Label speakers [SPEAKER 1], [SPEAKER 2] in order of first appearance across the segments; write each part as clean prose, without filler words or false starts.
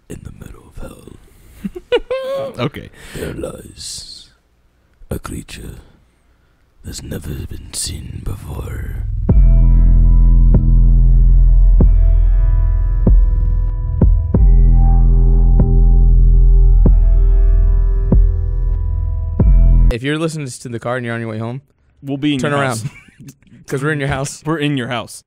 [SPEAKER 1] In the middle of hell.
[SPEAKER 2] Okay.
[SPEAKER 1] There lies a creature that's never been seen before.
[SPEAKER 3] If you're listening to this in the car and you're on your way home,
[SPEAKER 2] We'll be in
[SPEAKER 3] turn
[SPEAKER 2] your
[SPEAKER 3] around.
[SPEAKER 2] house.
[SPEAKER 3] Because we're in your house.
[SPEAKER 2] We're in your house.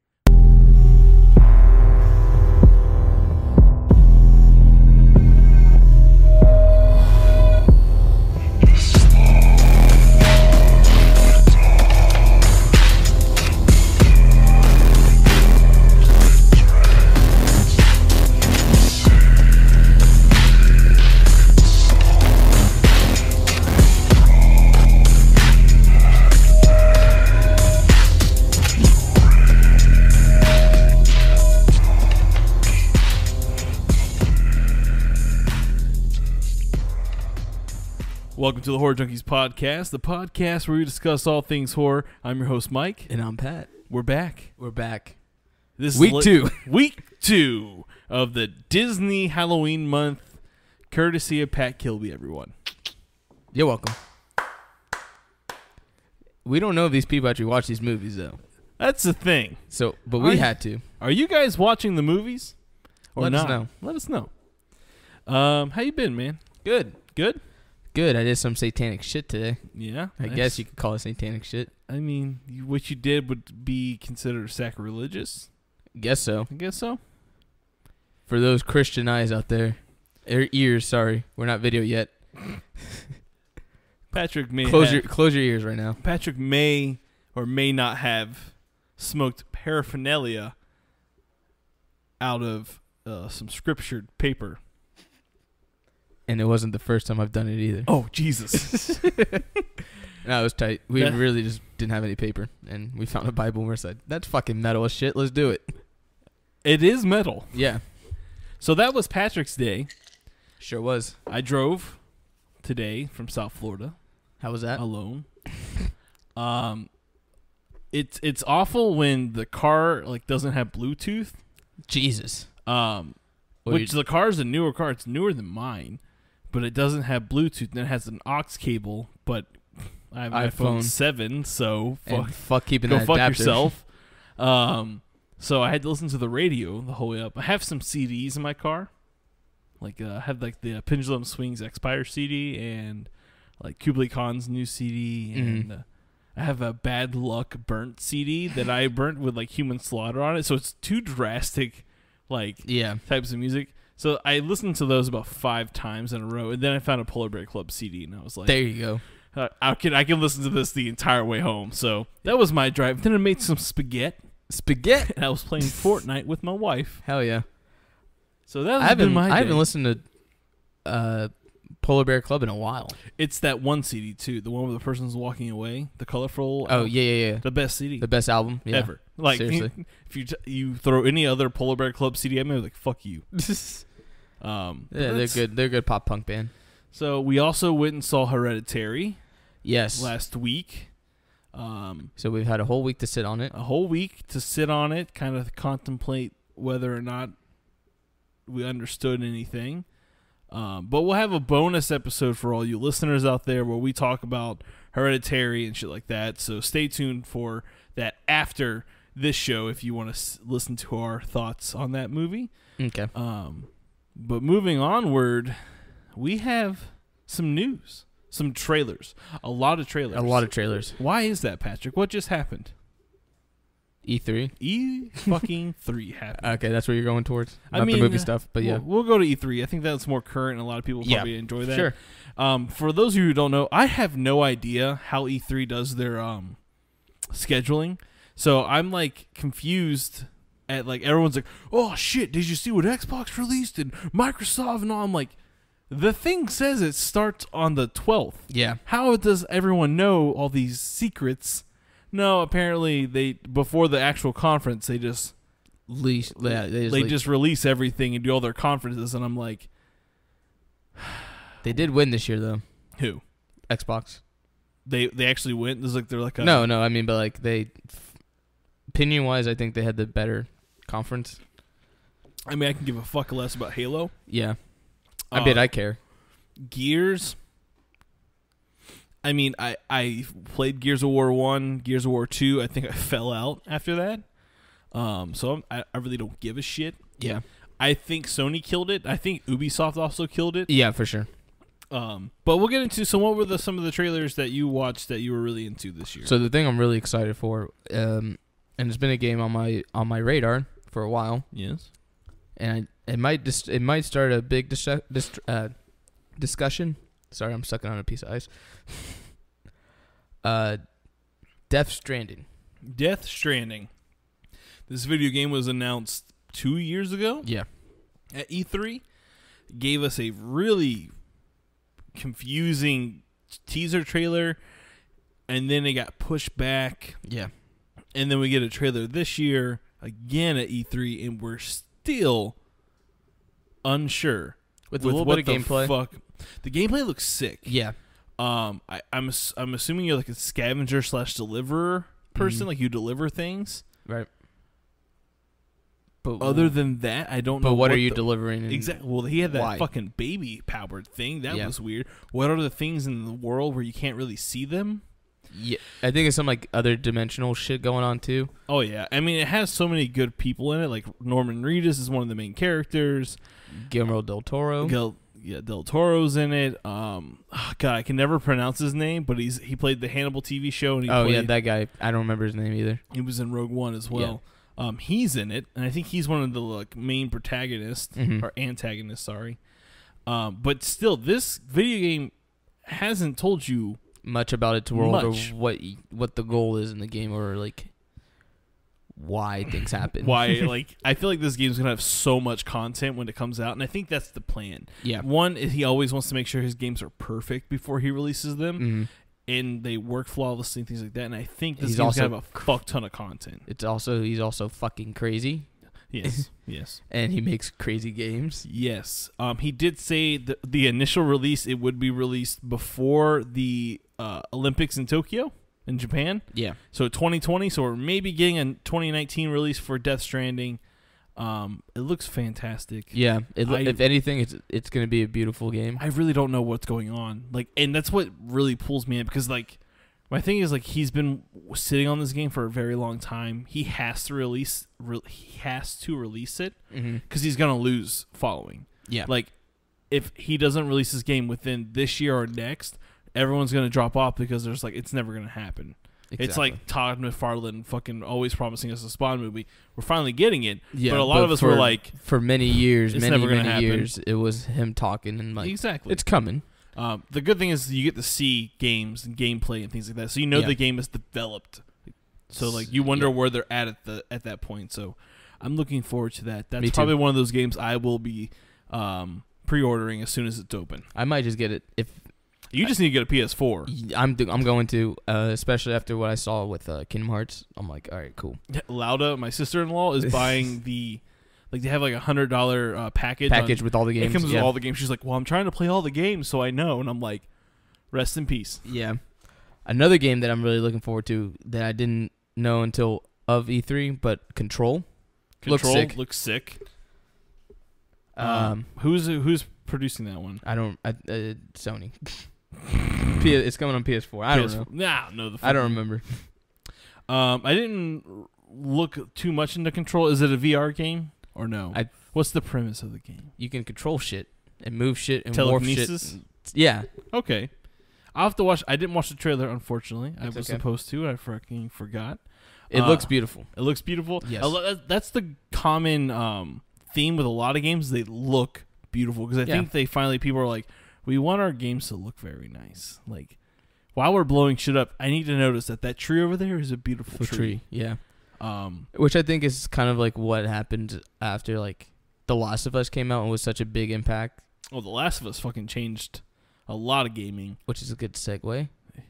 [SPEAKER 2] Welcome to the Horror Junkies Podcast, the podcast where we discuss all things horror. I'm your host, Mike.
[SPEAKER 3] And I'm Pat.
[SPEAKER 2] We're back.
[SPEAKER 3] We're back.
[SPEAKER 2] This is
[SPEAKER 3] Week 2.
[SPEAKER 2] Week 2 of the Disney Halloween month, courtesy of Pat Kilby, everyone.
[SPEAKER 3] You're welcome. We don't know if these people actually watch these movies, though.
[SPEAKER 2] That's the thing.
[SPEAKER 3] So, but we had to.
[SPEAKER 2] Are you guys watching the movies? Or
[SPEAKER 3] Let
[SPEAKER 2] not?
[SPEAKER 3] us know.
[SPEAKER 2] Let us know. How you been, man?
[SPEAKER 3] Good.
[SPEAKER 2] Good?
[SPEAKER 3] Good. I did some satanic shit today.
[SPEAKER 2] Yeah?
[SPEAKER 3] I guess you could call it satanic shit.
[SPEAKER 2] I mean, what you did would be considered sacrilegious.
[SPEAKER 3] Guess so.
[SPEAKER 2] I guess so.
[SPEAKER 3] For those Christian eyes out there. Ears, sorry. We're not video yet.
[SPEAKER 2] Patrick may
[SPEAKER 3] Close your ears right now.
[SPEAKER 2] Patrick may or may not have smoked paraphernalia out of some scriptured paper.
[SPEAKER 3] And it wasn't the first time I've done it either.
[SPEAKER 2] Oh, Jesus.
[SPEAKER 3] No, it was tight. We
[SPEAKER 2] Yeah.
[SPEAKER 3] really just didn't have any paper. And we found a Bible and we said, that's fucking metal as shit. Let's do it.
[SPEAKER 2] It is metal.
[SPEAKER 3] Yeah.
[SPEAKER 2] So that was Patrick's day.
[SPEAKER 3] Sure was.
[SPEAKER 2] I drove today from South Florida
[SPEAKER 3] How was that?
[SPEAKER 2] alone. It's awful when the car doesn't have Bluetooth.
[SPEAKER 3] Jesus.
[SPEAKER 2] Which the car is a newer car. It's newer than mine, but it doesn't have Bluetooth. And it has an aux cable, but I have an iPhone 7, so
[SPEAKER 3] fuck keeping
[SPEAKER 2] go
[SPEAKER 3] that
[SPEAKER 2] fuck
[SPEAKER 3] adapter.
[SPEAKER 2] yourself. So I had to listen to the radio the whole way up. I have some CDs in my car. I have the Pendulum Swings Expire CD and Kublai Khan's new CD, and I have a Bad Luck Burnt CD that I burnt with human slaughter on it. So it's two drastic types of music. So I listened to those about 5 times in a row, and then I found a Polar Bear Club CD, and I was like,
[SPEAKER 3] there you go.
[SPEAKER 2] I can listen to this the entire way home. So that was my drive. Then I made some spaghetti. And I was playing Fortnite with my wife.
[SPEAKER 3] Hell yeah.
[SPEAKER 2] So that has been my day.
[SPEAKER 3] I haven't listened to Polar Bear Club in a while.
[SPEAKER 2] It's that one CD too, the one where the person's walking away, the colorful.
[SPEAKER 3] Oh yeah.
[SPEAKER 2] The best CD.
[SPEAKER 3] The best album
[SPEAKER 2] ever.
[SPEAKER 3] Seriously.
[SPEAKER 2] If you throw any other Polar Bear Club CD at me, fuck you.
[SPEAKER 3] Yeah, they're good. They're a good pop punk band.
[SPEAKER 2] So we also went and saw Hereditary.
[SPEAKER 3] Yes.
[SPEAKER 2] Last week.
[SPEAKER 3] So we've had a whole week to sit on it.
[SPEAKER 2] Kind of contemplate whether or not we understood anything. But we'll have a bonus episode for all you listeners out there where we talk about Hereditary and shit like that. So stay tuned for that after this show if you want to listen to our thoughts on that movie.
[SPEAKER 3] Okay.
[SPEAKER 2] But moving onward, we have some news. Some trailers. A lot of trailers. Why is that, Patrick? What just happened?
[SPEAKER 3] E3?
[SPEAKER 2] fucking 3 happened.
[SPEAKER 3] Okay, that's where you're going towards? Not the movie stuff, but yeah.
[SPEAKER 2] We'll go to E3. I think that's more current, and a lot of people probably enjoy that.
[SPEAKER 3] Sure.
[SPEAKER 2] For those of you who don't know, I have no idea how E3 does their scheduling. So I'm confused at everyone's like, oh shit, did you see what Xbox released and Microsoft and all? I'm like, the thing says it starts on the 12th.
[SPEAKER 3] Yeah.
[SPEAKER 2] How does everyone know all these secrets? No, apparently before the actual conference they just just release everything and do all their conferences, and I'm like,
[SPEAKER 3] they did win this year though.
[SPEAKER 2] Who?
[SPEAKER 3] Xbox.
[SPEAKER 2] They actually went. They're like a,
[SPEAKER 3] no. I mean, but they opinion wise, I think they had the better conference.
[SPEAKER 2] I mean, I can give a fuck less about Halo.
[SPEAKER 3] Yeah. I bet I care.
[SPEAKER 2] Gears. I mean, I played Gears of War 1, Gears of War 2. I think I fell out after that. So I really don't give a shit.
[SPEAKER 3] Yeah.
[SPEAKER 2] I think Sony killed it. I think Ubisoft also killed it.
[SPEAKER 3] Yeah, for sure.
[SPEAKER 2] But we'll get into, so what were some of the trailers that you watched that you were really into this year?
[SPEAKER 3] So the thing I'm really excited for, and it's been a game on my radar for a while.
[SPEAKER 2] Yes.
[SPEAKER 3] And it might start a big discussion. Sorry, I'm sucking on a piece of ice. Death Stranding.
[SPEAKER 2] Death Stranding. This video game was announced 2 years ago.
[SPEAKER 3] Yeah.
[SPEAKER 2] At E3. Gave us a really confusing teaser trailer, and then it got pushed back.
[SPEAKER 3] Yeah.
[SPEAKER 2] And then we get a trailer this year again at E3, and we're still unsure
[SPEAKER 3] With a little bit of gameplay.
[SPEAKER 2] Fuck. The gameplay looks sick.
[SPEAKER 3] Yeah.
[SPEAKER 2] I'm assuming you're like a scavenger / deliverer person, like you deliver things.
[SPEAKER 3] Right. But
[SPEAKER 2] other than that, I don't know.
[SPEAKER 3] But what are you delivering?
[SPEAKER 2] Exactly. Well, he had that
[SPEAKER 3] why?
[SPEAKER 2] fucking baby powered thing. That was weird. What are the things in the world where you can't really see them?
[SPEAKER 3] Yeah, I think it's some like other dimensional shit going on too.
[SPEAKER 2] Oh yeah, I mean it has so many good people in it. Like Norman Reedus is one of the main characters.
[SPEAKER 3] Guillermo del Toro.
[SPEAKER 2] Del Toro's in it. God, I can never pronounce his name, but he played the Hannibal TV show. And
[SPEAKER 3] that guy. I don't remember his name either.
[SPEAKER 2] He was in Rogue One as well. Yeah. He's in it, and I think he's one of the main protagonists or antagonists. Sorry, but still, this video game hasn't told you
[SPEAKER 3] much about its world or what the goal is in the game or like why things happen.
[SPEAKER 2] Why I feel like this game's gonna have so much content when it comes out, and I think that's the plan.
[SPEAKER 3] Yeah.
[SPEAKER 2] One is he always wants to make sure his games are perfect before he releases them, and they work flawlessly and things like that. And I think this game's gonna have a fuck ton of content.
[SPEAKER 3] He's also fucking crazy.
[SPEAKER 2] Yes, yes.
[SPEAKER 3] And he makes crazy games.
[SPEAKER 2] Yes. He did say the initial release, it would be released before the Olympics in Tokyo, in Japan.
[SPEAKER 3] Yeah.
[SPEAKER 2] So 2020, so we're maybe getting a 2019 release for Death Stranding. It looks fantastic.
[SPEAKER 3] Yeah. If anything, it's going to be a beautiful game.
[SPEAKER 2] I really don't know what's going on. And that's what really pulls me in, because my thing is he's been sitting on this game for a very long time. He has to release it because he's gonna lose following.
[SPEAKER 3] Yeah.
[SPEAKER 2] If he doesn't release this game within this year or next, everyone's gonna drop off because there's it's never gonna happen. Exactly. It's like Todd McFarlane fucking always promising us a Spawn movie. We're finally getting it. Yeah, but a lot of us were
[SPEAKER 3] for many years,
[SPEAKER 2] it's never gonna happen.
[SPEAKER 3] Years, it was him talking and
[SPEAKER 2] exactly,
[SPEAKER 3] it's coming.
[SPEAKER 2] The good thing is you get to see games and gameplay and things like that, so you know the game is developed. So you wonder where they're at that point. So I'm looking forward to that. That's probably one of those games I will be pre-ordering as soon as it's open.
[SPEAKER 3] I might just get it if
[SPEAKER 2] you just need to get a PS4.
[SPEAKER 3] I'm going to, especially after what I saw with Kingdom Hearts. I'm like, all right, cool.
[SPEAKER 2] Lauda, my sister-in-law, is buying the. They have $100 package
[SPEAKER 3] with all the games.
[SPEAKER 2] It comes with all the games. She's like, well, I'm trying to play all the games, so I know. And I'm like, rest in peace.
[SPEAKER 3] Yeah. Another game that I'm really looking forward to that I didn't know until of E3, but Control looks sick.
[SPEAKER 2] Who's producing that one?
[SPEAKER 3] Sony. It's coming on PS4. I don't know. I don't remember.
[SPEAKER 2] I didn't look too much into Control. Is it a VR game? Or no? What's the premise of the game?
[SPEAKER 3] You can control shit and move shit and
[SPEAKER 2] telekinesis?
[SPEAKER 3] Morph shit. Yeah.
[SPEAKER 2] Okay. I'll have to watch. I didn't watch the trailer, unfortunately. I was supposed to. I fucking forgot.
[SPEAKER 3] It looks beautiful.
[SPEAKER 2] It looks beautiful?
[SPEAKER 3] Yes.
[SPEAKER 2] That's the common theme with a lot of games. They look beautiful. Because I think people are like, we want our games to look very nice. While we're blowing shit up, I need to notice that tree over there is a beautiful tree.
[SPEAKER 3] Yeah. Which I think is kind of what happened after The Last of Us came out and was such a big impact.
[SPEAKER 2] Oh, The Last of Us fucking changed a lot of gaming.
[SPEAKER 3] Which is a good segue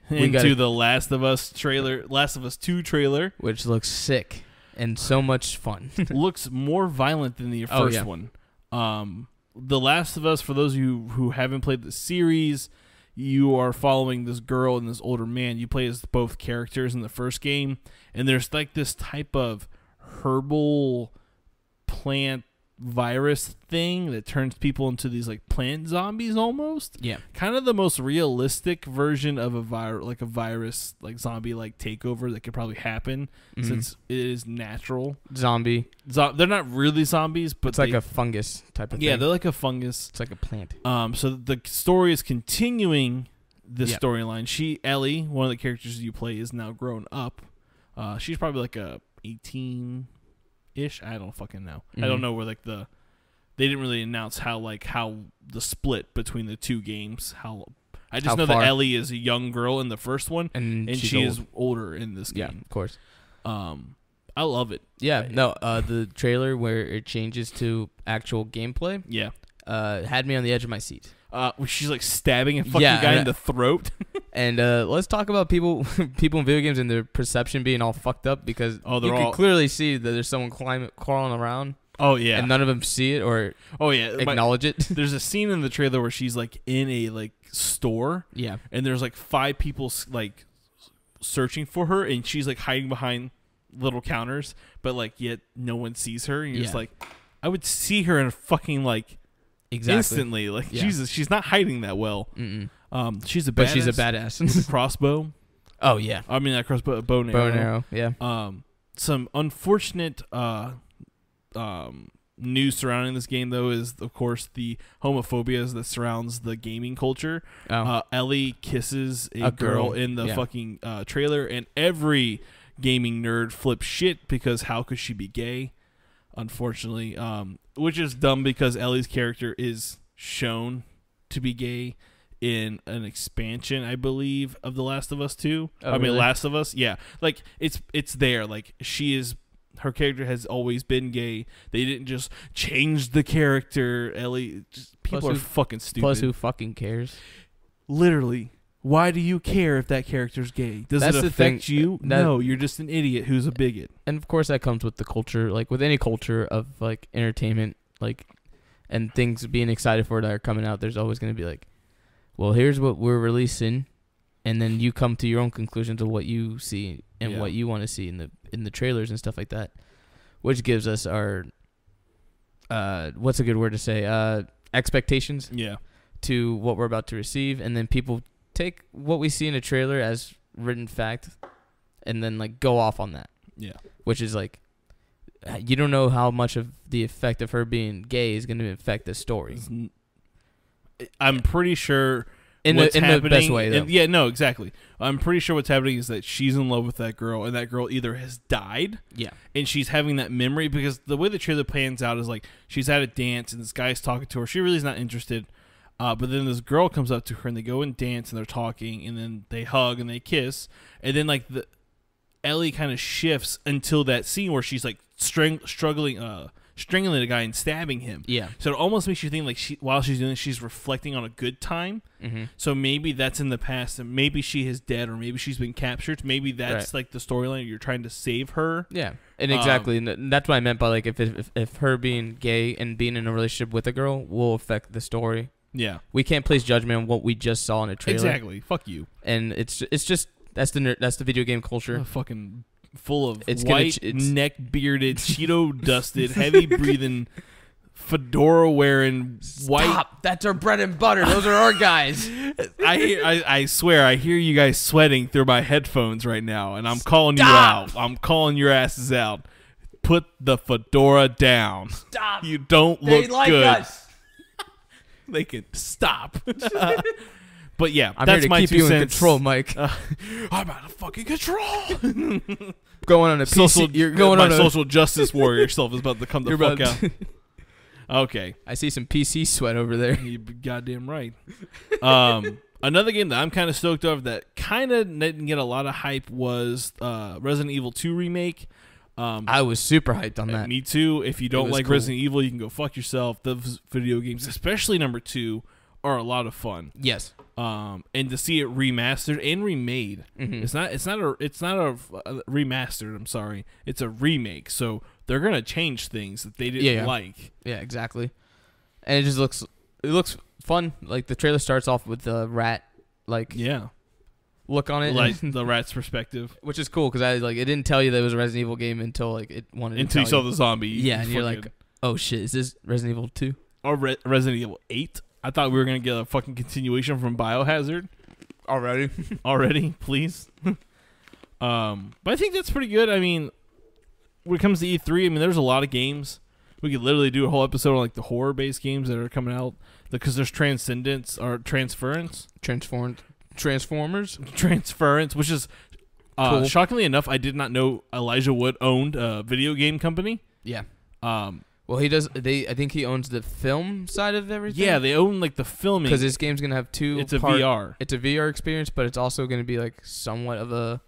[SPEAKER 2] into the Last of Us 2 trailer.
[SPEAKER 3] Which looks sick and so much fun.
[SPEAKER 2] Looks more violent than the first one. The Last of Us, for those of you who haven't played the series, you are following this girl and this older man. You play as both characters in the first game, and there's this type of herbal plant virus thing that turns people into these like plant zombies almost.
[SPEAKER 3] Yeah.
[SPEAKER 2] Kind of the most realistic version of a virus like zombie like takeover that could probably happen since it is natural.
[SPEAKER 3] Zombie.
[SPEAKER 2] They're not really zombies, but
[SPEAKER 3] it's like a fungus type of thing.
[SPEAKER 2] Yeah, they're like a fungus.
[SPEAKER 3] It's like a plant.
[SPEAKER 2] So the story is continuing this storyline. Ellie, one of the characters you play, is now grown up. She's probably like a 18-ish. I don't fucking know. I don't know where like they didn't really announce how the split between the two games. I just know that Ellie is a young girl in the first one, and she is older in this game.
[SPEAKER 3] Yeah, of course.
[SPEAKER 2] I love it.
[SPEAKER 3] Yeah, no, the trailer where it changes to actual gameplay.
[SPEAKER 2] Yeah,
[SPEAKER 3] had me on the edge of my seat.
[SPEAKER 2] She's like stabbing a fucking guy in the throat.
[SPEAKER 3] And let's talk about people in video games and their perception being all fucked up because you can clearly see that there's someone crawling around.
[SPEAKER 2] Oh yeah,
[SPEAKER 3] and none of them see it or acknowledge it.
[SPEAKER 2] There's a scene in the trailer where she's like in a like store.
[SPEAKER 3] Yeah,
[SPEAKER 2] and there's like 5 people like searching for her, and she's like hiding behind little counters, but like yet no one sees her. And you're just like, I would see her in a fucking like instantly. Like Jesus, she's not hiding that well. She's a badass with a crossbow.
[SPEAKER 3] Oh yeah,
[SPEAKER 2] I mean that crossbow, bow and arrow.
[SPEAKER 3] Yeah.
[SPEAKER 2] Some unfortunate news surrounding this game though is of course the homophobia that surrounds the gaming culture. Ellie kisses a girl in the fucking trailer, and every gaming nerd flips shit because how could she be gay? Unfortunately, which is dumb because Ellie's character is shown to be gay in an expansion, I believe, of The Last of Us 2.
[SPEAKER 3] Really?
[SPEAKER 2] Last of Us, yeah. Like it's there. Like her character has always been gay. They didn't just change the character. Ellie, people are fucking stupid.
[SPEAKER 3] Plus, who fucking cares?
[SPEAKER 2] Literally, why do you care if that character's gay? Does it affect you? No, you're just an idiot who's a bigot.
[SPEAKER 3] And of course, that comes with the culture, like with any culture of like entertainment, like and things being excited for that are coming out. There's always going to be like, well, here's what we're releasing, and then you come to your own conclusions of what you see and what you want to see in the trailers and stuff like that, which gives us our what's a good word to say, expectations to what we're about to receive, and then people take what we see in a trailer as written fact and then like go off on that, which is like you don't know how much of the effect of her being gay is going to affect the story.
[SPEAKER 2] I'm pretty sure
[SPEAKER 3] in the best way, though.
[SPEAKER 2] Yeah, no, exactly. I'm pretty sure what's happening is that she's in love with that girl, and that girl either has died, and she's having that memory, because the way the trailer plans out is like she's at a dance, and this guy's talking to her. She really is not interested, but then this girl comes up to her, and they go and dance, and they're talking, and then they hug, and they kiss, and then like Ellie kind of shifts until that scene where she's like strangling the guy and stabbing him. Yeah. So it almost makes you think like while she's doing this, she's reflecting on a good time. Mm-hmm. So maybe that's in the past, and maybe she is dead, or maybe she's been captured. Maybe that's like the storyline. You're trying to save her. Yeah. And exactly, and that's what I meant by like if her being gay and being in a relationship with a girl will affect the story. Yeah. We can't place judgment on what we just saw in a trailer. Exactly. Fuck you. And it's just that's the video game culture. Fucking full of white, neck-bearded, Cheeto-dusted, heavy-breathing, fedora-wearing, white... Stop! That's our bread and butter. Those are our guys. I swear, I hear you guys sweating through my headphones right now, and I'm calling you out. I'm calling your asses out. Put the fedora down. Stop! You don't look good. Us. They can stop. But yeah, I'm that's here to my keep 2 you cents. In control, Mike. I'm out of fucking control. Going on a PC, you're going on a social justice warrior self is about to come the fuck out. Okay, I see some PC sweat over there. You goddamn right. Another game that I'm kind of stoked over that kind of didn't get a lot of hype was Resident Evil 2 remake. I was super hyped on that. Me too. If you don't like cool. Resident Evil, you can go fuck yourself. The video games, especially number 2, are a lot of fun. Yes. And to see it remastered and remade. Mm-hmm. It's not a remastered, I'm sorry. It's a remake. So they're going to change things that they didn't like. Yeah, exactly. And it looks fun. Like the trailer starts off with the rat look on it, like the rat's perspective, which is cool because it didn't tell you that it was a Resident Evil game until like it wanted until you saw the zombie. Yeah, and you're like,
[SPEAKER 3] Oh shit! Is this Resident Evil 2?
[SPEAKER 2] Or Resident Evil 8. I thought we were gonna get a fucking continuation from Biohazard already, please. But I think that's pretty good. I mean, when it comes to E3, I mean, there's a lot of games. We could literally do a whole episode on like the horror-based games that are coming out because there's Transcendence or Transference,
[SPEAKER 3] Transformers,
[SPEAKER 2] which is
[SPEAKER 3] cool.
[SPEAKER 2] Shockingly enough, I did not know Elijah Wood owned a video game company.
[SPEAKER 3] Yeah. Well, he does. I think he owns the film side of everything.
[SPEAKER 2] Yeah, they own like the filming
[SPEAKER 3] because this game's gonna have two.
[SPEAKER 2] It's a VR.
[SPEAKER 3] It's a VR experience, but it's also gonna be like somewhat of a.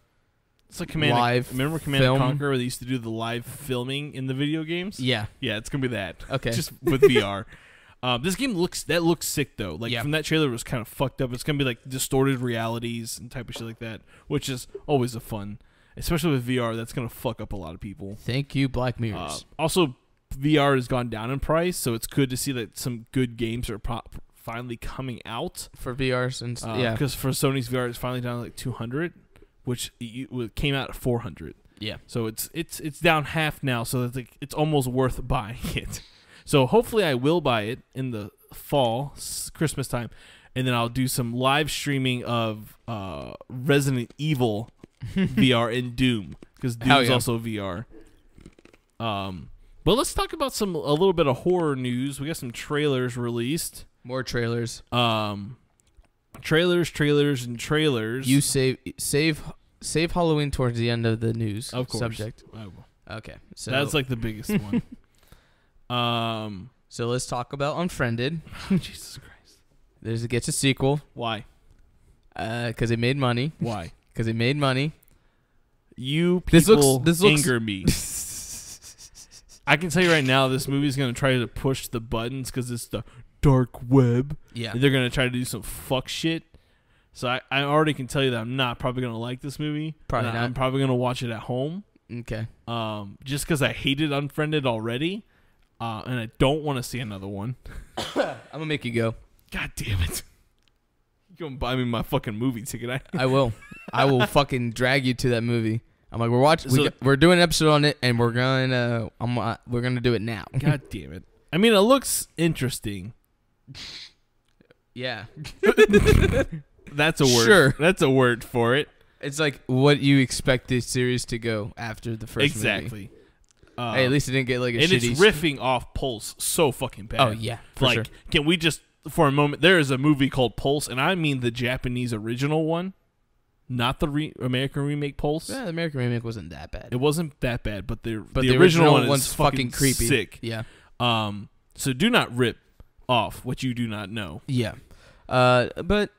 [SPEAKER 2] It's like remember Command and Conquer where they used to do the live filming in the video games?
[SPEAKER 3] Yeah.
[SPEAKER 2] Yeah, it's going to be that.
[SPEAKER 3] Okay.
[SPEAKER 2] Just with VR. This game looks sick, though. Like,
[SPEAKER 3] yeah.
[SPEAKER 2] From that trailer, it was kind of fucked up. It's going to be, like, distorted realities and type of shit like that, which is always a fun. Especially with VR, that's going to fuck up a lot of people.
[SPEAKER 3] Thank you, Black Mirrors.
[SPEAKER 2] Also, VR has gone down in price, so it's good to see that some good games are finally coming out.
[SPEAKER 3] For VR, since, yeah.
[SPEAKER 2] Because for Sony's VR, it's finally down to, like, 200. Which came out at 400.
[SPEAKER 3] Yeah.
[SPEAKER 2] So it's down half now, so it's like it's almost worth buying it. So hopefully I will buy it in the fall, Christmas time, and then I'll do some live streaming of Resident Evil VR and Doom because Doom's also VR. But let's talk about a little bit of horror news. We got some trailers released.
[SPEAKER 3] More trailers.
[SPEAKER 2] Trailers, and trailers.
[SPEAKER 3] You save Halloween towards the end of the news subject.
[SPEAKER 2] I will.
[SPEAKER 3] Okay, so
[SPEAKER 2] that's like the biggest one.
[SPEAKER 3] So let's talk about Unfriended.
[SPEAKER 2] Jesus Christ!
[SPEAKER 3] It gets a sequel.
[SPEAKER 2] Why?
[SPEAKER 3] Because it made money.
[SPEAKER 2] Why?
[SPEAKER 3] Because it made money.
[SPEAKER 2] You people
[SPEAKER 3] this looks
[SPEAKER 2] anger me. I can tell you right now, this movie's gonna try to push the buttons because it's the dark web.
[SPEAKER 3] Yeah.
[SPEAKER 2] And they're going to try to do some fuck shit. So I already can tell you that I'm not probably going to like this movie.
[SPEAKER 3] Probably not.
[SPEAKER 2] I'm probably going to watch it at home.
[SPEAKER 3] Okay.
[SPEAKER 2] Just because I hated Unfriended already. And I don't want to see another one.
[SPEAKER 3] I'm going to make you go.
[SPEAKER 2] God damn it. You're going to buy me my fucking movie ticket.
[SPEAKER 3] I will. I will fucking drag you to that movie. I'm like, we're doing an episode on it, and we're going to do it now.
[SPEAKER 2] God damn it. I mean, it looks interesting.
[SPEAKER 3] Yeah.
[SPEAKER 2] That's a word.
[SPEAKER 3] Sure.
[SPEAKER 2] That's a word for it.
[SPEAKER 3] It's like what you expect this series to go after the first movie.
[SPEAKER 2] Exactly.
[SPEAKER 3] Hey, at least it didn't get like a
[SPEAKER 2] and
[SPEAKER 3] shitty...
[SPEAKER 2] it's riffing off Pulse so fucking bad.
[SPEAKER 3] Oh, yeah. For sure.
[SPEAKER 2] Can we just, for a moment, there is a movie called Pulse, and I mean the Japanese original one, not the American remake Pulse.
[SPEAKER 3] Yeah, the American remake wasn't that bad.
[SPEAKER 2] It wasn't that bad, but the
[SPEAKER 3] original
[SPEAKER 2] one
[SPEAKER 3] one's
[SPEAKER 2] is
[SPEAKER 3] fucking creepy.
[SPEAKER 2] Sick.
[SPEAKER 3] Yeah.
[SPEAKER 2] So do not rip off what you do not know.
[SPEAKER 3] Yeah. But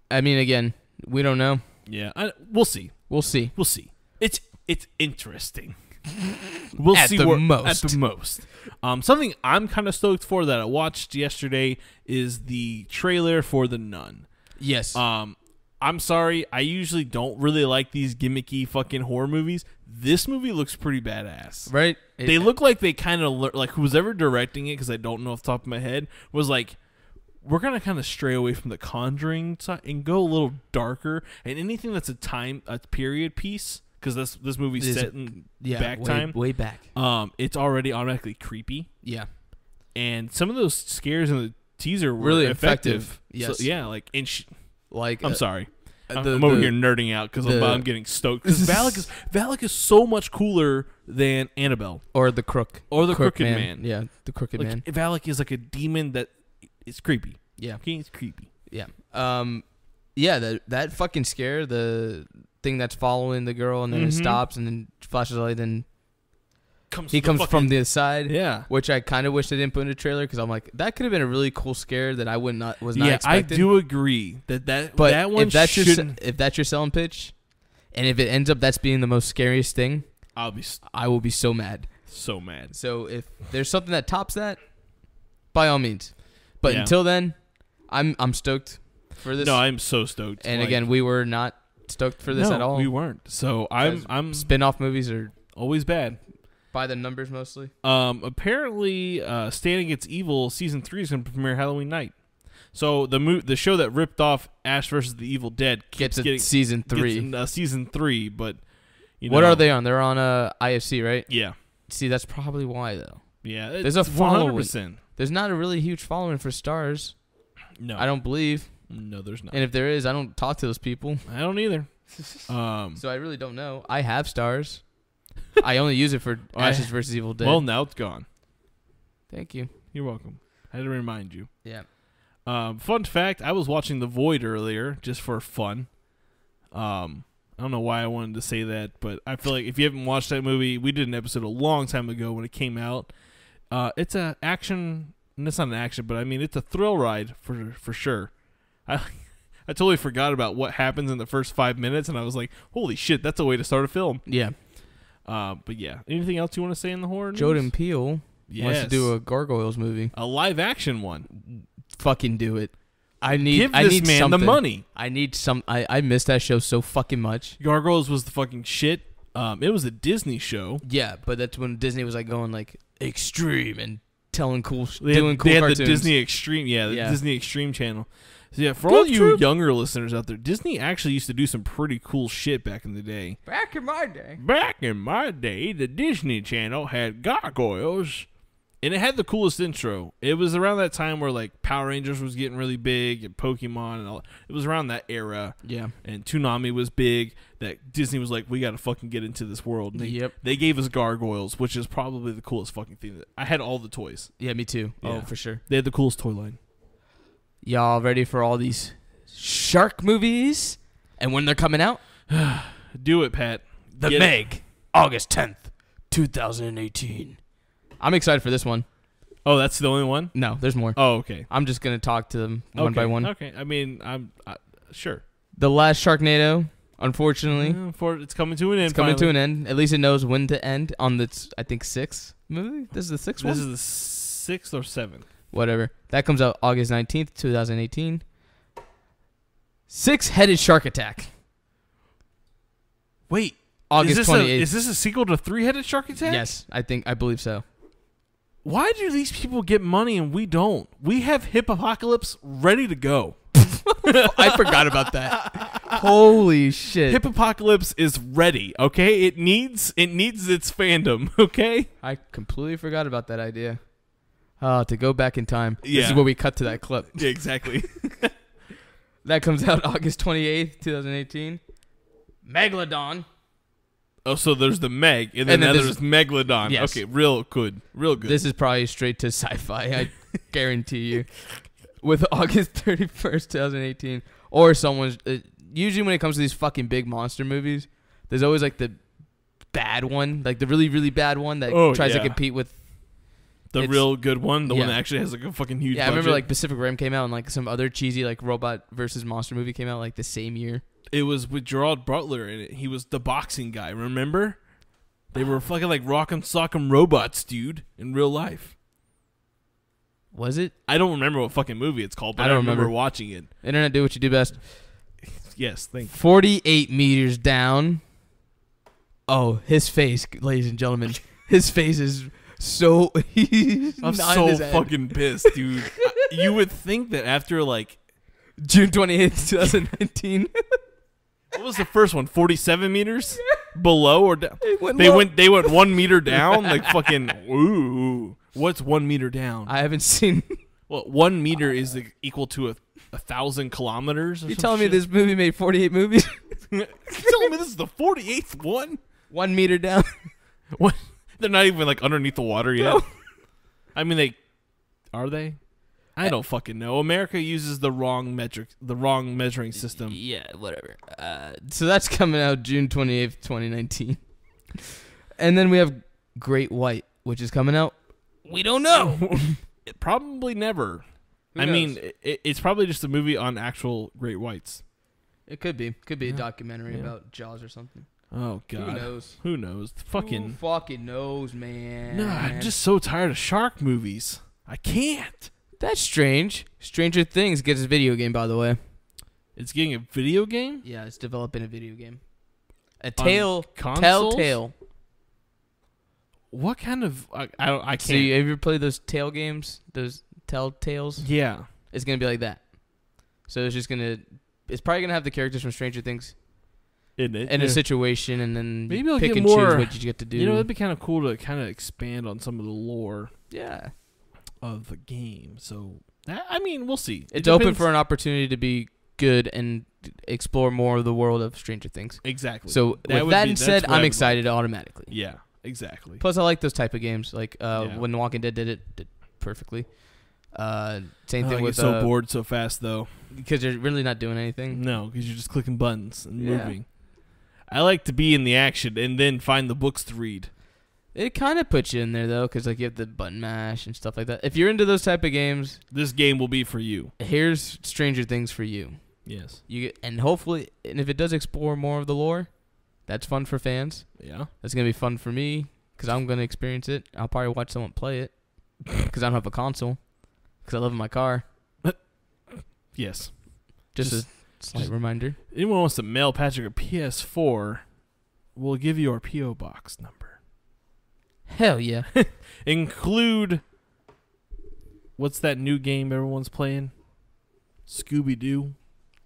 [SPEAKER 3] I mean, again, we don't know.
[SPEAKER 2] Yeah, we'll see.
[SPEAKER 3] We'll see.
[SPEAKER 2] It's interesting. We'll
[SPEAKER 3] at
[SPEAKER 2] see
[SPEAKER 3] the
[SPEAKER 2] most. At the most. Something I'm kind of stoked for that I watched yesterday is the trailer for The Nun.
[SPEAKER 3] Yes.
[SPEAKER 2] I'm sorry. I usually don't really like these gimmicky fucking horror movies. This movie looks pretty badass.
[SPEAKER 3] Right?
[SPEAKER 2] They look like they kind of like who's ever directing it, because I don't know off the top of my head, was like, we're going to kind of stray away from the Conjuring side and go a little darker. And anything that's a period piece, because this movie's set in time.
[SPEAKER 3] Way back.
[SPEAKER 2] It's already automatically creepy.
[SPEAKER 3] Yeah.
[SPEAKER 2] And some of those scares in the teaser were
[SPEAKER 3] really
[SPEAKER 2] effective.
[SPEAKER 3] Yes.
[SPEAKER 2] So, yeah, like, I'm sorry. I'm over here nerding out because I'm getting stoked. Because Valak is so much cooler than Annabelle.
[SPEAKER 3] Or the Crook.
[SPEAKER 2] Or the Crooked Man.
[SPEAKER 3] Yeah, the Crooked Man.
[SPEAKER 2] Valak is like a demon that is creepy.
[SPEAKER 3] Yeah.
[SPEAKER 2] He's creepy.
[SPEAKER 3] Yeah. Yeah, that fucking scare, the thing that's following the girl and then it stops and then flashes a light, then he comes from the side.
[SPEAKER 2] Yeah.
[SPEAKER 3] Which I kind of wish they didn't put in a trailer, because I'm like, that could have been a really cool scare that I was not expecting.
[SPEAKER 2] I do agree that one
[SPEAKER 3] shouldn't. If that's your selling pitch, and if it ends up that's being the most scariest thing, I will be so mad.
[SPEAKER 2] So mad.
[SPEAKER 3] So if there's something that tops that, by all means. But until then, I'm stoked for this.
[SPEAKER 2] No, I'm so stoked.
[SPEAKER 3] And again, we were not stoked for this at all.
[SPEAKER 2] We weren't. So I'm
[SPEAKER 3] spin-off movies are
[SPEAKER 2] always bad.
[SPEAKER 3] By the numbers mostly.
[SPEAKER 2] Apparently, Stand Against Evil season 3 is going to premiere Halloween night. So the show that ripped off Ash vs. the Evil Dead
[SPEAKER 3] gets season 3.
[SPEAKER 2] Season 3, but
[SPEAKER 3] what are they on? They're on IFC, right?
[SPEAKER 2] Yeah.
[SPEAKER 3] See, that's probably why though.
[SPEAKER 2] Yeah,
[SPEAKER 3] There's a following.
[SPEAKER 2] 100%.
[SPEAKER 3] There's not a really huge following for stars.
[SPEAKER 2] No,
[SPEAKER 3] I don't believe.
[SPEAKER 2] No, there's not.
[SPEAKER 3] And if there is, I don't talk to those people.
[SPEAKER 2] I don't either.
[SPEAKER 3] So I really don't know. I have stars. I only use it for Ashes vs. Evil Dead.
[SPEAKER 2] Well, now it's gone.
[SPEAKER 3] Thank you.
[SPEAKER 2] You're welcome. I had to remind you.
[SPEAKER 3] Yeah.
[SPEAKER 2] Fun fact, I was watching The Void earlier just for fun. I don't know why I wanted to say that, but I feel like if you haven't watched that movie, we did an episode a long time ago when it came out. It's a action, and it's not an action, but I mean it's a thrill ride for sure. I totally forgot about what happens in the first 5 minutes, and I was like, holy shit, that's a way to start a film.
[SPEAKER 3] Yeah.
[SPEAKER 2] But yeah, anything else you want to say in the horror news?
[SPEAKER 3] Jordan Peele wants to
[SPEAKER 2] Yes.
[SPEAKER 3] do a Gargoyles movie.
[SPEAKER 2] A live action one.
[SPEAKER 3] Fucking do it. I need
[SPEAKER 2] Give this man
[SPEAKER 3] something.
[SPEAKER 2] the money.
[SPEAKER 3] I need some. I miss that show so fucking much.
[SPEAKER 2] Gargoyles was the fucking shit. It was a Disney show.
[SPEAKER 3] Yeah, but that's when Disney was like going like extreme and telling cool,
[SPEAKER 2] They
[SPEAKER 3] doing
[SPEAKER 2] had,
[SPEAKER 3] cool
[SPEAKER 2] they had
[SPEAKER 3] cartoons.
[SPEAKER 2] the Disney Extreme, the
[SPEAKER 3] Yeah.
[SPEAKER 2] Disney Extreme channel. So yeah, for
[SPEAKER 3] Good
[SPEAKER 2] all you
[SPEAKER 3] trip.
[SPEAKER 2] younger listeners out there, Disney actually used to do some pretty cool shit back in the day.
[SPEAKER 3] Back in my day.
[SPEAKER 2] Back in my day, the Disney Channel had Gargoyles, and it had the coolest intro. It was around that time where like Power Rangers was getting really big and Pokemon and all. It was around that era.
[SPEAKER 3] Yeah.
[SPEAKER 2] And Toonami was big. That Disney was like, we got to fucking get into this world. And
[SPEAKER 3] Yep.
[SPEAKER 2] They gave us Gargoyles, which is probably the coolest fucking thing. I had all the toys.
[SPEAKER 3] Yeah, me too.
[SPEAKER 2] Yeah.
[SPEAKER 3] Oh, for sure.
[SPEAKER 2] They had the coolest toy line.
[SPEAKER 3] Y'all ready for all these shark movies? And when they're coming out?
[SPEAKER 2] Do it, Pat.
[SPEAKER 3] The
[SPEAKER 2] Get
[SPEAKER 3] Meg, August 10th, 2018. I'm excited for this one.
[SPEAKER 2] Oh, that's the only one?
[SPEAKER 3] No, there's more.
[SPEAKER 2] Oh, okay.
[SPEAKER 3] I'm just going to talk to them one by one.
[SPEAKER 2] Okay. I mean, sure.
[SPEAKER 3] The last Sharknado, unfortunately,
[SPEAKER 2] It's coming to an end.
[SPEAKER 3] it's coming to an end. At least it knows when to end on the, I think, 6th movie. This is the 6th one?
[SPEAKER 2] This is the 6th or 7th.
[SPEAKER 3] Whatever. That comes out August 19th, 2018. Six-headed shark attack.
[SPEAKER 2] Wait.
[SPEAKER 3] August 28th.
[SPEAKER 2] Is this a sequel to Three-Headed Shark Attack?
[SPEAKER 3] Yes, I believe so.
[SPEAKER 2] Why do these people get money and we don't? We have Hippopocalypse ready to go.
[SPEAKER 3] I forgot about that. Holy shit.
[SPEAKER 2] Hippopocalypse is ready, okay? It needs its fandom, okay?
[SPEAKER 3] I completely forgot about that idea. To go back in time. This
[SPEAKER 2] Yeah.
[SPEAKER 3] is where we cut to that clip.
[SPEAKER 2] Yeah, exactly.
[SPEAKER 3] That comes out August 28th, 2018. Megalodon.
[SPEAKER 2] Oh, so there's the Meg, and then there's Megalodon.
[SPEAKER 3] Yes.
[SPEAKER 2] Okay, real good.
[SPEAKER 3] This is probably straight to sci-fi, I guarantee you. With August 31st, 2018. Or someone's... usually when it comes to these fucking big monster movies, there's always like the bad one, like the really, really bad one that tries to compete with...
[SPEAKER 2] The real good one, the one
[SPEAKER 3] Yeah.
[SPEAKER 2] that actually has like a fucking huge
[SPEAKER 3] Yeah,
[SPEAKER 2] budget.
[SPEAKER 3] I remember like Pacific Rim came out and like some other cheesy like robot versus monster movie came out like the same year.
[SPEAKER 2] It was with Gerard Butler in it. He was the boxing guy, remember? They were fucking like rock'em sock'em robots, dude, in real life.
[SPEAKER 3] Was it?
[SPEAKER 2] I don't remember what fucking movie it's called, but
[SPEAKER 3] I
[SPEAKER 2] I
[SPEAKER 3] don't
[SPEAKER 2] remember
[SPEAKER 3] remember.
[SPEAKER 2] watching it.
[SPEAKER 3] Internet, do what you do best.
[SPEAKER 2] Yes, thank you.
[SPEAKER 3] 48 meters down. Oh, his face, ladies and gentlemen. His face is so... he's
[SPEAKER 2] I'm
[SPEAKER 3] not in
[SPEAKER 2] so
[SPEAKER 3] his head.
[SPEAKER 2] fucking pissed, dude. You would think that after like...
[SPEAKER 3] June 28th, 2019.
[SPEAKER 2] What was the first one? 47 meters? Below or down?
[SPEAKER 3] They
[SPEAKER 2] They went 1 meter down? Like fucking... Ooh. What's 1 meter down?
[SPEAKER 3] I haven't seen...
[SPEAKER 2] Well, 1 meter is like equal to 1,000 kilometers or
[SPEAKER 3] You
[SPEAKER 2] some
[SPEAKER 3] telling me
[SPEAKER 2] shit?
[SPEAKER 3] this movie made 48 movies?
[SPEAKER 2] You telling me this is the 48th one?
[SPEAKER 3] 1 meter down.
[SPEAKER 2] What? They're not even like underneath the water yet.
[SPEAKER 3] No.
[SPEAKER 2] I mean, are they? I don't fucking know. America uses the wrong measuring system.
[SPEAKER 3] Yeah, whatever. So that's coming out June 28th, 2019. And then we have Great White, which is coming out. We don't know.
[SPEAKER 2] It probably never.
[SPEAKER 3] Who
[SPEAKER 2] I
[SPEAKER 3] knows?
[SPEAKER 2] mean, it's probably just a movie on actual great whites.
[SPEAKER 3] It could be. Could be a
[SPEAKER 2] Yeah.
[SPEAKER 3] documentary
[SPEAKER 2] Yeah.
[SPEAKER 3] about Jaws or something.
[SPEAKER 2] Oh god.
[SPEAKER 3] Who knows?
[SPEAKER 2] Who knows?
[SPEAKER 3] Who fucking knows, man?
[SPEAKER 2] No, I'm just so tired of shark movies. I can't.
[SPEAKER 3] That's strange. Stranger Things gets a video game, by the way.
[SPEAKER 2] It's getting a video game?
[SPEAKER 3] Yeah, it's developing a video game. A
[SPEAKER 2] consoles?
[SPEAKER 3] Telltale.
[SPEAKER 2] What kind of I can't.
[SPEAKER 3] So you ever play those Tale games? Those Telltales?
[SPEAKER 2] Yeah.
[SPEAKER 3] It's gonna be like that. So it's probably gonna have the characters from Stranger Things
[SPEAKER 2] Isn't it?
[SPEAKER 3] in a situation, and then
[SPEAKER 2] Maybe
[SPEAKER 3] you
[SPEAKER 2] I'll
[SPEAKER 3] pick
[SPEAKER 2] get
[SPEAKER 3] and
[SPEAKER 2] more,
[SPEAKER 3] choose what you get to do.
[SPEAKER 2] You know, it'd be kind of cool to kind of expand on some of the lore.
[SPEAKER 3] Yeah.
[SPEAKER 2] of the game. So I mean, we'll see.
[SPEAKER 3] It's open for an opportunity to be good and explore more of the world of Stranger Things.
[SPEAKER 2] Exactly.
[SPEAKER 3] So with that said, I'm excited automatically.
[SPEAKER 2] Yeah, exactly.
[SPEAKER 3] Plus, I like those type of games. Like when The Walking Dead did perfectly. Same thing with
[SPEAKER 2] so bored so fast though,
[SPEAKER 3] because you're really not doing anything.
[SPEAKER 2] No, because you're just clicking buttons and moving. I like to be in the action and then find the books to read.
[SPEAKER 3] It kind of puts you in there though, because like you have the button mash and stuff like that. If you're into those type of games,
[SPEAKER 2] this game will be for you.
[SPEAKER 3] Here's Stranger Things for you.
[SPEAKER 2] Yes.
[SPEAKER 3] And hopefully, and if it does explore more of the lore, that's fun for fans.
[SPEAKER 2] Yeah.
[SPEAKER 3] That's gonna be fun for me because I'm gonna experience it. I'll probably watch someone play it because I don't have a console. Because I live in my car.
[SPEAKER 2] Yes.
[SPEAKER 3] Just a slight reminder.
[SPEAKER 2] Anyone wants to mail Patrick a PS4, we'll give you our P.O. Box number.
[SPEAKER 3] Hell yeah.
[SPEAKER 2] Include, what's that new game everyone's playing? Scooby-Doo?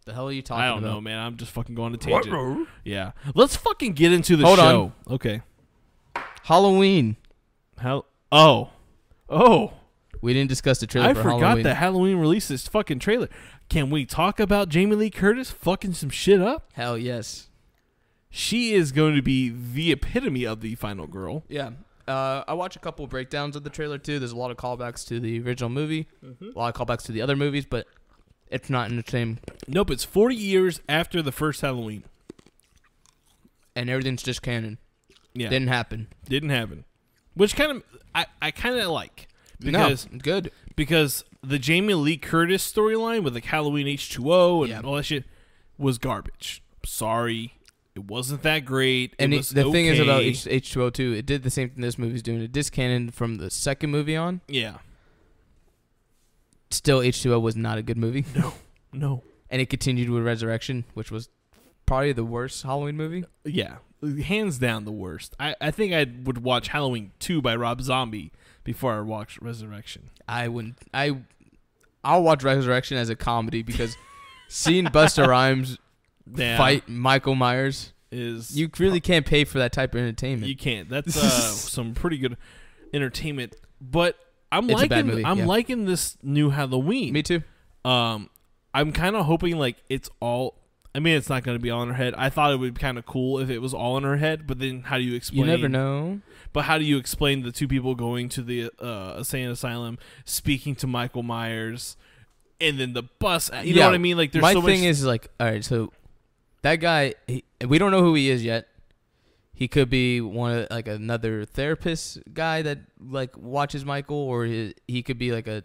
[SPEAKER 3] The hell are you talking about?
[SPEAKER 2] I don't know, man. I'm just fucking going to tangent. Yeah. Let's fucking get into the
[SPEAKER 3] show.
[SPEAKER 2] On. Okay.
[SPEAKER 3] Halloween.
[SPEAKER 2] Oh.
[SPEAKER 3] We didn't discuss the trailer for Halloween.
[SPEAKER 2] I forgot that Halloween released this fucking trailer. Can we talk about Jamie Lee Curtis fucking some shit up?
[SPEAKER 3] Hell yes.
[SPEAKER 2] She is going to be the epitome of the final girl.
[SPEAKER 3] Yeah. I watched a couple of breakdowns of the trailer, too. There's a lot of callbacks to the original movie. A lot of callbacks to the other movies, but it's not in the same...
[SPEAKER 2] Nope, it's 40 years after the first Halloween.
[SPEAKER 3] And everything's just canon.
[SPEAKER 2] Yeah.
[SPEAKER 3] Didn't happen.
[SPEAKER 2] Which kind of... I kind of like... Because,
[SPEAKER 3] no, good.
[SPEAKER 2] Because the Jamie Lee Curtis storyline with like Halloween H2O and all that shit was garbage. Sorry. It wasn't that great.
[SPEAKER 3] And the thing is about H2O too, it did the same thing this movie's doing. It discannoned from the second movie on.
[SPEAKER 2] Yeah.
[SPEAKER 3] Still, H2O was not a good movie.
[SPEAKER 2] No.
[SPEAKER 3] And it continued with Resurrection, which was probably the worst Halloween movie.
[SPEAKER 2] Yeah. Hands down the worst. I think I would watch Halloween 2 by Rob Zombie before I watched Resurrection.
[SPEAKER 3] I wouldn't. I'll watch Resurrection as a comedy because seeing Busta Rhymes fight Michael Myers
[SPEAKER 2] is
[SPEAKER 3] you really can't pay for that type of entertainment.
[SPEAKER 2] You can't. That's some pretty good entertainment. But I'm liking this new Halloween.
[SPEAKER 3] Me too.
[SPEAKER 2] I'm kind of hoping like it's all. I mean, it's not going to be all in her head. I thought it would be kind of cool if it was all in her head, but then how do you explain?
[SPEAKER 3] You never know.
[SPEAKER 2] But how do you explain the two people going to the insane asylum, speaking to Michael Myers, and then the bus? You know what I mean? Like, there's
[SPEAKER 3] my
[SPEAKER 2] so
[SPEAKER 3] thing
[SPEAKER 2] much.
[SPEAKER 3] Is like, all right, so that guy, we don't know who he is yet. He could be one of like another therapist guy that like watches Michael, or he could be like a.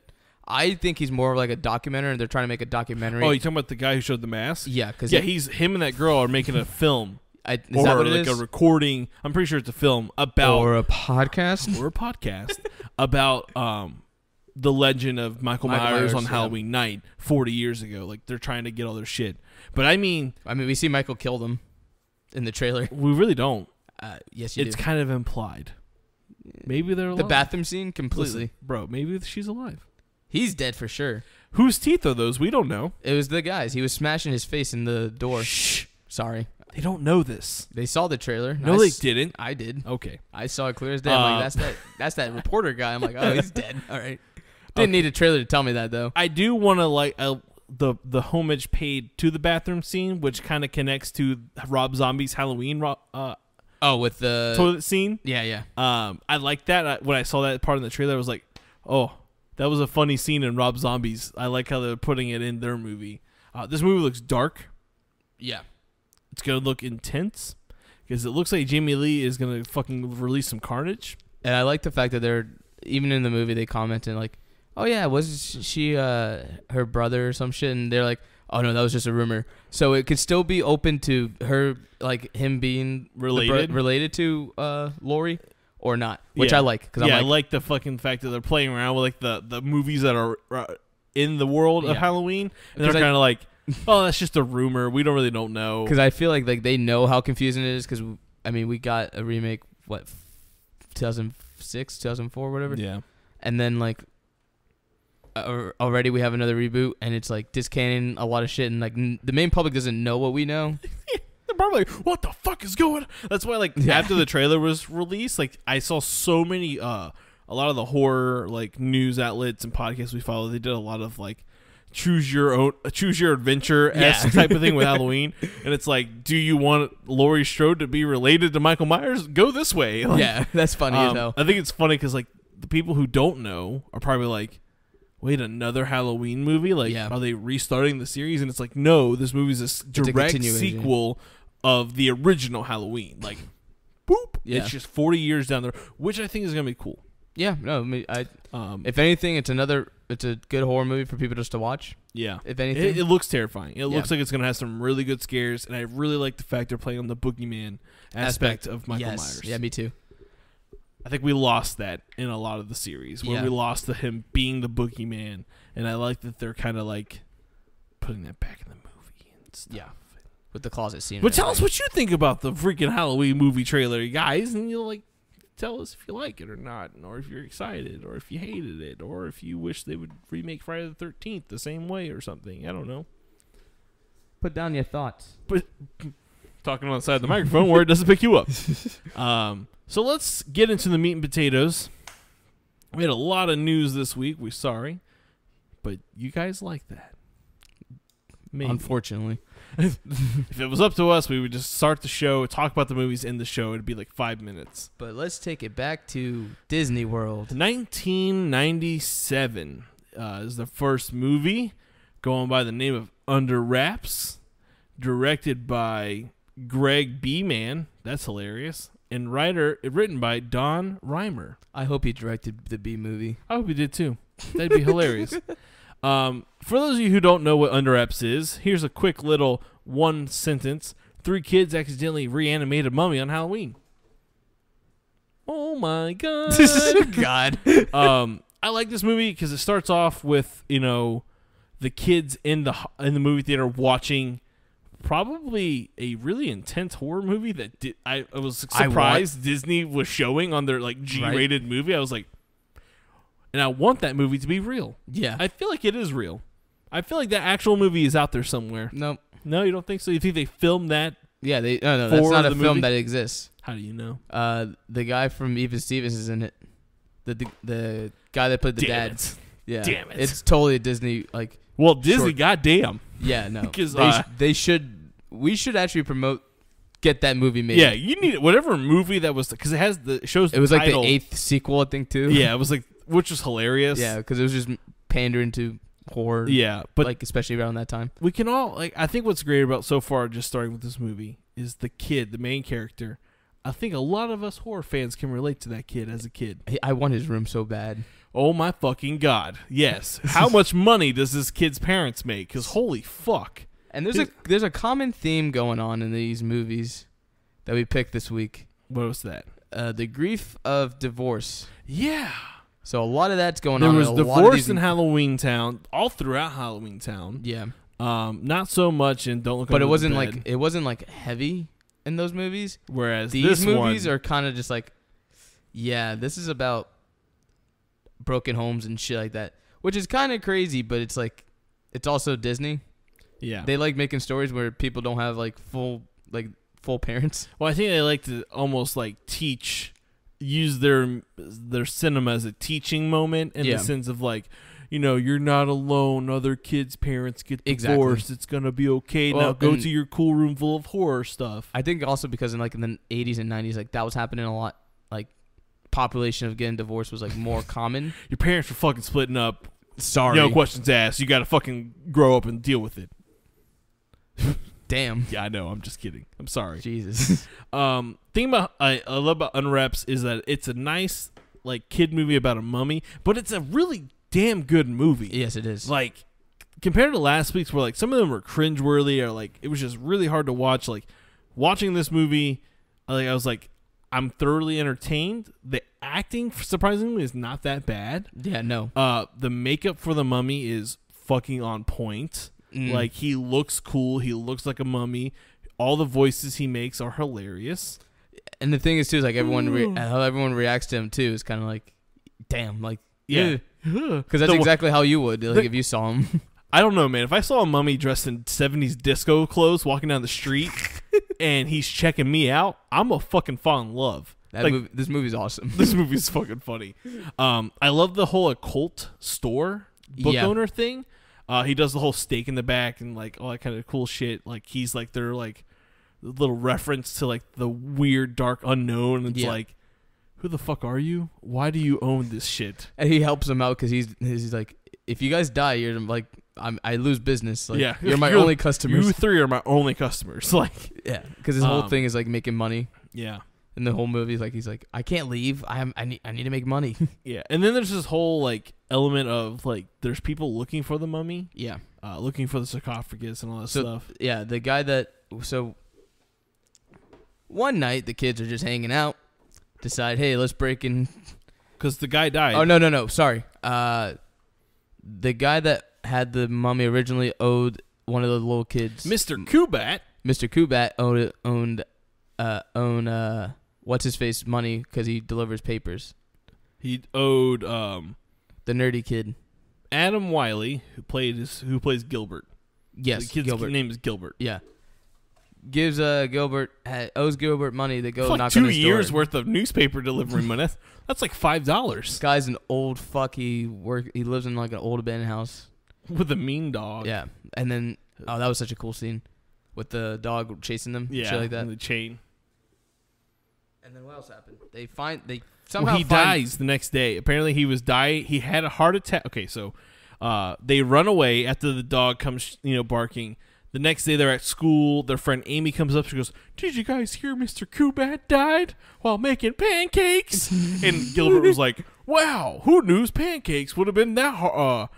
[SPEAKER 3] I think he's more like a documentary, and they're trying to make a documentary.
[SPEAKER 2] Oh, you talking about the guy who showed the mask?
[SPEAKER 3] Yeah, because
[SPEAKER 2] he's him and that girl are making a film.
[SPEAKER 3] Is that what it is?
[SPEAKER 2] A recording. I'm pretty sure it's a film about
[SPEAKER 3] or a podcast
[SPEAKER 2] about the legend of Michael Myers on Halloween night 40 years ago. Like they're trying to get all their shit. But I mean,
[SPEAKER 3] we see Michael kill them in the trailer.
[SPEAKER 2] We really don't.
[SPEAKER 3] Yes,
[SPEAKER 2] it's kind of implied. Maybe they're alive.
[SPEAKER 3] The bathroom scene completely.
[SPEAKER 2] Listen, bro, maybe she's alive.
[SPEAKER 3] He's dead for sure.
[SPEAKER 2] Whose teeth are those? We don't know.
[SPEAKER 3] It was the guy's. He was smashing his face in the door.
[SPEAKER 2] Shh.
[SPEAKER 3] Sorry.
[SPEAKER 2] They don't know this.
[SPEAKER 3] They saw the trailer.
[SPEAKER 2] No, they didn't.
[SPEAKER 3] I did.
[SPEAKER 2] Okay.
[SPEAKER 3] I saw it clear as day. I'm like, that's that reporter guy. I'm like, oh, he's dead. All right. Didn't need a trailer to tell me that, though.
[SPEAKER 2] I do want to, like, the homage paid to the bathroom scene, which kind of connects to Rob Zombie's Halloween
[SPEAKER 3] with the
[SPEAKER 2] toilet scene.
[SPEAKER 3] Yeah.
[SPEAKER 2] I like that. When I saw that part in the trailer, I was like, oh, that was a funny scene in Rob Zombie's. I like how they're putting it in their movie. This movie looks dark.
[SPEAKER 3] Yeah.
[SPEAKER 2] It's going to look intense because it looks like Jamie Lee is going to fucking release some carnage.
[SPEAKER 3] And I like the fact that they're, even in the movie, they commented like, oh, yeah, was she her brother or some shit? And they're like, oh, no, that was just a rumor. So it could still be open to her, like him being related to Laurie. Or not, which I like. Cause
[SPEAKER 2] I like the fucking fact that they're playing around with like the movies that are in the world of Halloween, and they're kind of like, oh, that's just a rumor. We don't know.
[SPEAKER 3] Because I feel like they know how confusing it is. Because we got a remake 2006, 2004, whatever.
[SPEAKER 2] Yeah, and
[SPEAKER 3] then like already we have another reboot, and it's like discanning a lot of shit, and like the main public doesn't know what we know.
[SPEAKER 2] They're probably like, what the fuck is going on? That's why, like, after the trailer was released, like, I saw so many a lot of the horror like news outlets and podcasts we follow, they did a lot of like choose your adventure type of thing with Halloween. And it's like, do you want Laurie Strode to be related to Michael Myers? Go this way. Like,
[SPEAKER 3] yeah, that's funny as hell.
[SPEAKER 2] I think it's funny because like the people who don't know are probably like, wait, another Halloween movie? Like, are they restarting the series? And it's like, no, this movie's a direct sequel of the original Halloween. Like, boop. Yeah. It's just 40 years down there, which I think is going to be cool.
[SPEAKER 3] Yeah, no, if anything, it's a good horror movie for people just to watch. Yeah. If anything.
[SPEAKER 2] It looks terrifying. It looks like it's going to have some really good scares, and I really like the fact they're playing on the boogeyman aspect of Michael Myers.
[SPEAKER 3] Yeah, me too.
[SPEAKER 2] I think we lost that in a lot of the series, where we lost him being the boogeyman, and I like that they're kind of like putting that back in the movie and stuff. Yeah.
[SPEAKER 3] With the closet scene.
[SPEAKER 2] But tell us what you think about the freaking Halloween movie trailer, you guys, and you'll like tell us if you like it or not, or if you're excited, or if you hated it, or if you wish they would remake Friday the 13th the same way or something. I don't know.
[SPEAKER 3] Put down your thoughts.
[SPEAKER 2] But talking on the side of the microphone where it doesn't pick you up. So let's get into the meat and potatoes. We had a lot of news this week. We're sorry, but you guys like that.
[SPEAKER 3] Maybe. Unfortunately.
[SPEAKER 2] If it was up to us, we would just start the show, talk about the movies in the show. It'd be like 5 minutes.
[SPEAKER 3] But let's take it back to Disney World.
[SPEAKER 2] 1997 is the first movie, going by the name of Under Wraps, directed by Greg B. Man. That's hilarious. And written by Don Reimer.
[SPEAKER 3] I hope he directed the B movie.
[SPEAKER 2] I hope he did too. That'd be hilarious. For those of you who don't know what Under Wraps is, here's a quick little one sentence. 3 kids accidentally reanimate a mummy on Halloween. Oh my god.
[SPEAKER 3] God.
[SPEAKER 2] I like this movie because it starts off with, the kids in the movie theater watching probably a really intense horror movie that I was surprised Disney was showing on their like G-rated movie. I was like, and I want that movie to be real.
[SPEAKER 3] Yeah.
[SPEAKER 2] I feel like it is real. I feel like that actual movie is out there somewhere.
[SPEAKER 3] Nope.
[SPEAKER 2] No, you don't think so? You think they filmed that?
[SPEAKER 3] Yeah, no, that's not a film that exists.
[SPEAKER 2] How do you know?
[SPEAKER 3] The guy from Even Stevens is in it. The guy that played the dad.
[SPEAKER 2] It.
[SPEAKER 3] Yeah.
[SPEAKER 2] Damn it.
[SPEAKER 3] It's totally a Disney like.
[SPEAKER 2] Well, Disney, goddamn.
[SPEAKER 3] Yeah, no.
[SPEAKER 2] Because
[SPEAKER 3] we should actually get that movie made.
[SPEAKER 2] Yeah, you need whatever movie that was because it shows.
[SPEAKER 3] It was
[SPEAKER 2] title.
[SPEAKER 3] Like the 8th sequel, I think, too.
[SPEAKER 2] Yeah, it was like, which was hilarious.
[SPEAKER 3] Yeah, because it was just pandering to horror.
[SPEAKER 2] Yeah, but
[SPEAKER 3] like especially around that time,
[SPEAKER 2] we can all like. I think what's great about so far, just starting with this movie, is the kid, the main character. I think a lot of us horror fans can relate to that kid as a kid.
[SPEAKER 3] I want his room so bad.
[SPEAKER 2] Oh my fucking god! Yes. How much money does this kid's parents make? Because holy fuck!
[SPEAKER 3] And there's a common theme going on in these movies that we picked this week.
[SPEAKER 2] What was that?
[SPEAKER 3] The grief of divorce.
[SPEAKER 2] Yeah.
[SPEAKER 3] So a lot of that's going
[SPEAKER 2] on.
[SPEAKER 3] There
[SPEAKER 2] was divorce in Halloween Town, all throughout Halloween Town.
[SPEAKER 3] Yeah.
[SPEAKER 2] Not so much in Don't Look
[SPEAKER 3] But
[SPEAKER 2] Under
[SPEAKER 3] it
[SPEAKER 2] the Bed.
[SPEAKER 3] wasn't like heavy in those movies.
[SPEAKER 2] Whereas
[SPEAKER 3] these movies are kind of just like, yeah, this is about broken homes and shit like that, which is kind of crazy, but it's like, it's also Disney.
[SPEAKER 2] Yeah.
[SPEAKER 3] They like making stories where people don't have like full parents.
[SPEAKER 2] Well, I think they like to almost like use their cinema as a teaching moment in the sense of like, you're not alone. Other kids' parents get divorced. Exactly. It's gonna be okay. Well, now go to your cool room full of horror stuff.
[SPEAKER 3] I think also because in the 80s and 90s, like that was happening a lot. Like population of getting divorced was like more common.
[SPEAKER 2] Your parents were fucking splitting up.
[SPEAKER 3] Sorry.
[SPEAKER 2] No questions asked. You got to fucking grow up and deal with it.
[SPEAKER 3] Damn.
[SPEAKER 2] Yeah, I know. I'm just kidding. I'm sorry.
[SPEAKER 3] Jesus.
[SPEAKER 2] Thing about I love about Unwraps is that it's a nice like kid movie about a mummy, but it's a really damn good movie.
[SPEAKER 3] Yes, it is.
[SPEAKER 2] Like compared to last week's, where like some of them were cringeworthy or like it was just really hard to watch. Like watching this movie, I was like, I'm thoroughly entertained. The acting, surprisingly, is not that bad.
[SPEAKER 3] Yeah, no.
[SPEAKER 2] The makeup for the mummy is fucking on point. Like he looks cool. He looks like a mummy. All the voices he makes are hilarious.
[SPEAKER 3] And the thing is too, is like how everyone reacts to him too is kind of like, damn, like
[SPEAKER 2] yeah,
[SPEAKER 3] because that's exactly how you would like if you saw him.
[SPEAKER 2] I don't know, man. If I saw a mummy dressed in 70s disco clothes walking down the street and he's checking me out, I'm gonna fucking fall in love.
[SPEAKER 3] This movie's awesome.
[SPEAKER 2] This movie's fucking funny. I love the whole occult store book owner thing. He does the whole stake in the back and like all that kind of cool shit. Like he's like their like little reference to like the weird dark unknown. It's like, who the fuck are you? Why do you own this shit?
[SPEAKER 3] And he helps him out because he's like, if you guys die, you're like, I lose business. Like, you're my only customers.
[SPEAKER 2] You three are my only customers. Like,
[SPEAKER 3] because his whole thing is like making money.
[SPEAKER 2] Yeah.
[SPEAKER 3] And the whole movie is like, he's like, I can't leave. I need to make money.
[SPEAKER 2] Yeah. And then there's this whole like element of like, there's people looking for the mummy.
[SPEAKER 3] Yeah.
[SPEAKER 2] Looking for the sarcophagus and all that stuff.
[SPEAKER 3] Yeah. The guy one night the kids are just hanging out. Decide, hey, let's break in.
[SPEAKER 2] Because the guy died.
[SPEAKER 3] Oh, no. Sorry. The guy that had the mummy originally owed one of the little kids.
[SPEAKER 2] Mr. Kubat.
[SPEAKER 3] Mr. Kubat owned what's his face money because he delivers papers.
[SPEAKER 2] He owed
[SPEAKER 3] the nerdy kid,
[SPEAKER 2] Adam Wiley, who plays Gilbert.
[SPEAKER 3] Yes,
[SPEAKER 2] the kid's
[SPEAKER 3] Gilbert.
[SPEAKER 2] name is Gilbert.
[SPEAKER 3] Yeah, gives owes Gilbert money to go
[SPEAKER 2] like
[SPEAKER 3] knock
[SPEAKER 2] 2
[SPEAKER 3] on his door.
[SPEAKER 2] years worth of newspaper delivery money. That's like $5.
[SPEAKER 3] This guy's an old fuck. He lives in like an old abandoned house
[SPEAKER 2] with a mean dog.
[SPEAKER 3] Yeah, and then that was such a cool scene with the dog chasing them.
[SPEAKER 2] Yeah,
[SPEAKER 3] shit like that.
[SPEAKER 2] And the chain.
[SPEAKER 3] And then what else happened? They somehow
[SPEAKER 2] he dies the next day. Apparently he had a heart attack. Okay, so they run away after the dog comes, barking. The next day they're at school. Their friend Amy comes up. She goes, "Did you guys hear Mr. Kubat died while making pancakes?" And Gilbert was like, "Wow, who knew pancakes would have been that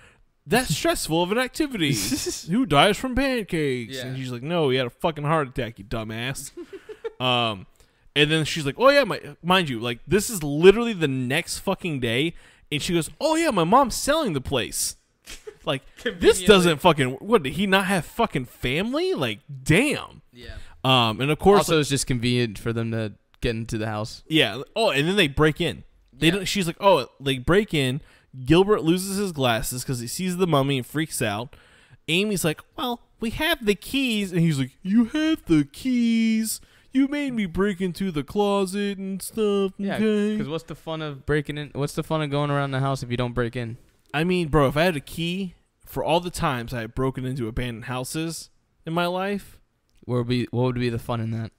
[SPEAKER 2] stressful of an activity? Who dies from pancakes?"
[SPEAKER 3] Yeah.
[SPEAKER 2] And she's like, "No, he had a fucking heart attack, you dumbass." And then she's like, "Oh yeah, mind you, like this is literally the next fucking day." And she goes, "Oh yeah, my mom's selling the place." Like this doesn't fucking. What, did he not have fucking family? Like damn.
[SPEAKER 3] Yeah.
[SPEAKER 2] And of course,
[SPEAKER 3] also it's just convenient for them to get into the house.
[SPEAKER 2] Yeah. Oh, and then they break in. They don't. She's like, "Oh, they break in." Gilbert loses his glasses because he sees the mummy and freaks out. Amy's like, "Well, we have the keys," and he's like, "You have the keys. You made me break into the closet and stuff."
[SPEAKER 3] Yeah,
[SPEAKER 2] okay?
[SPEAKER 3] because what's the fun of breaking in? What's the fun of going around the house if you don't break in?
[SPEAKER 2] I mean, bro, if I had a key for all the times I had broken into abandoned houses in my life,
[SPEAKER 3] what would be the fun in that?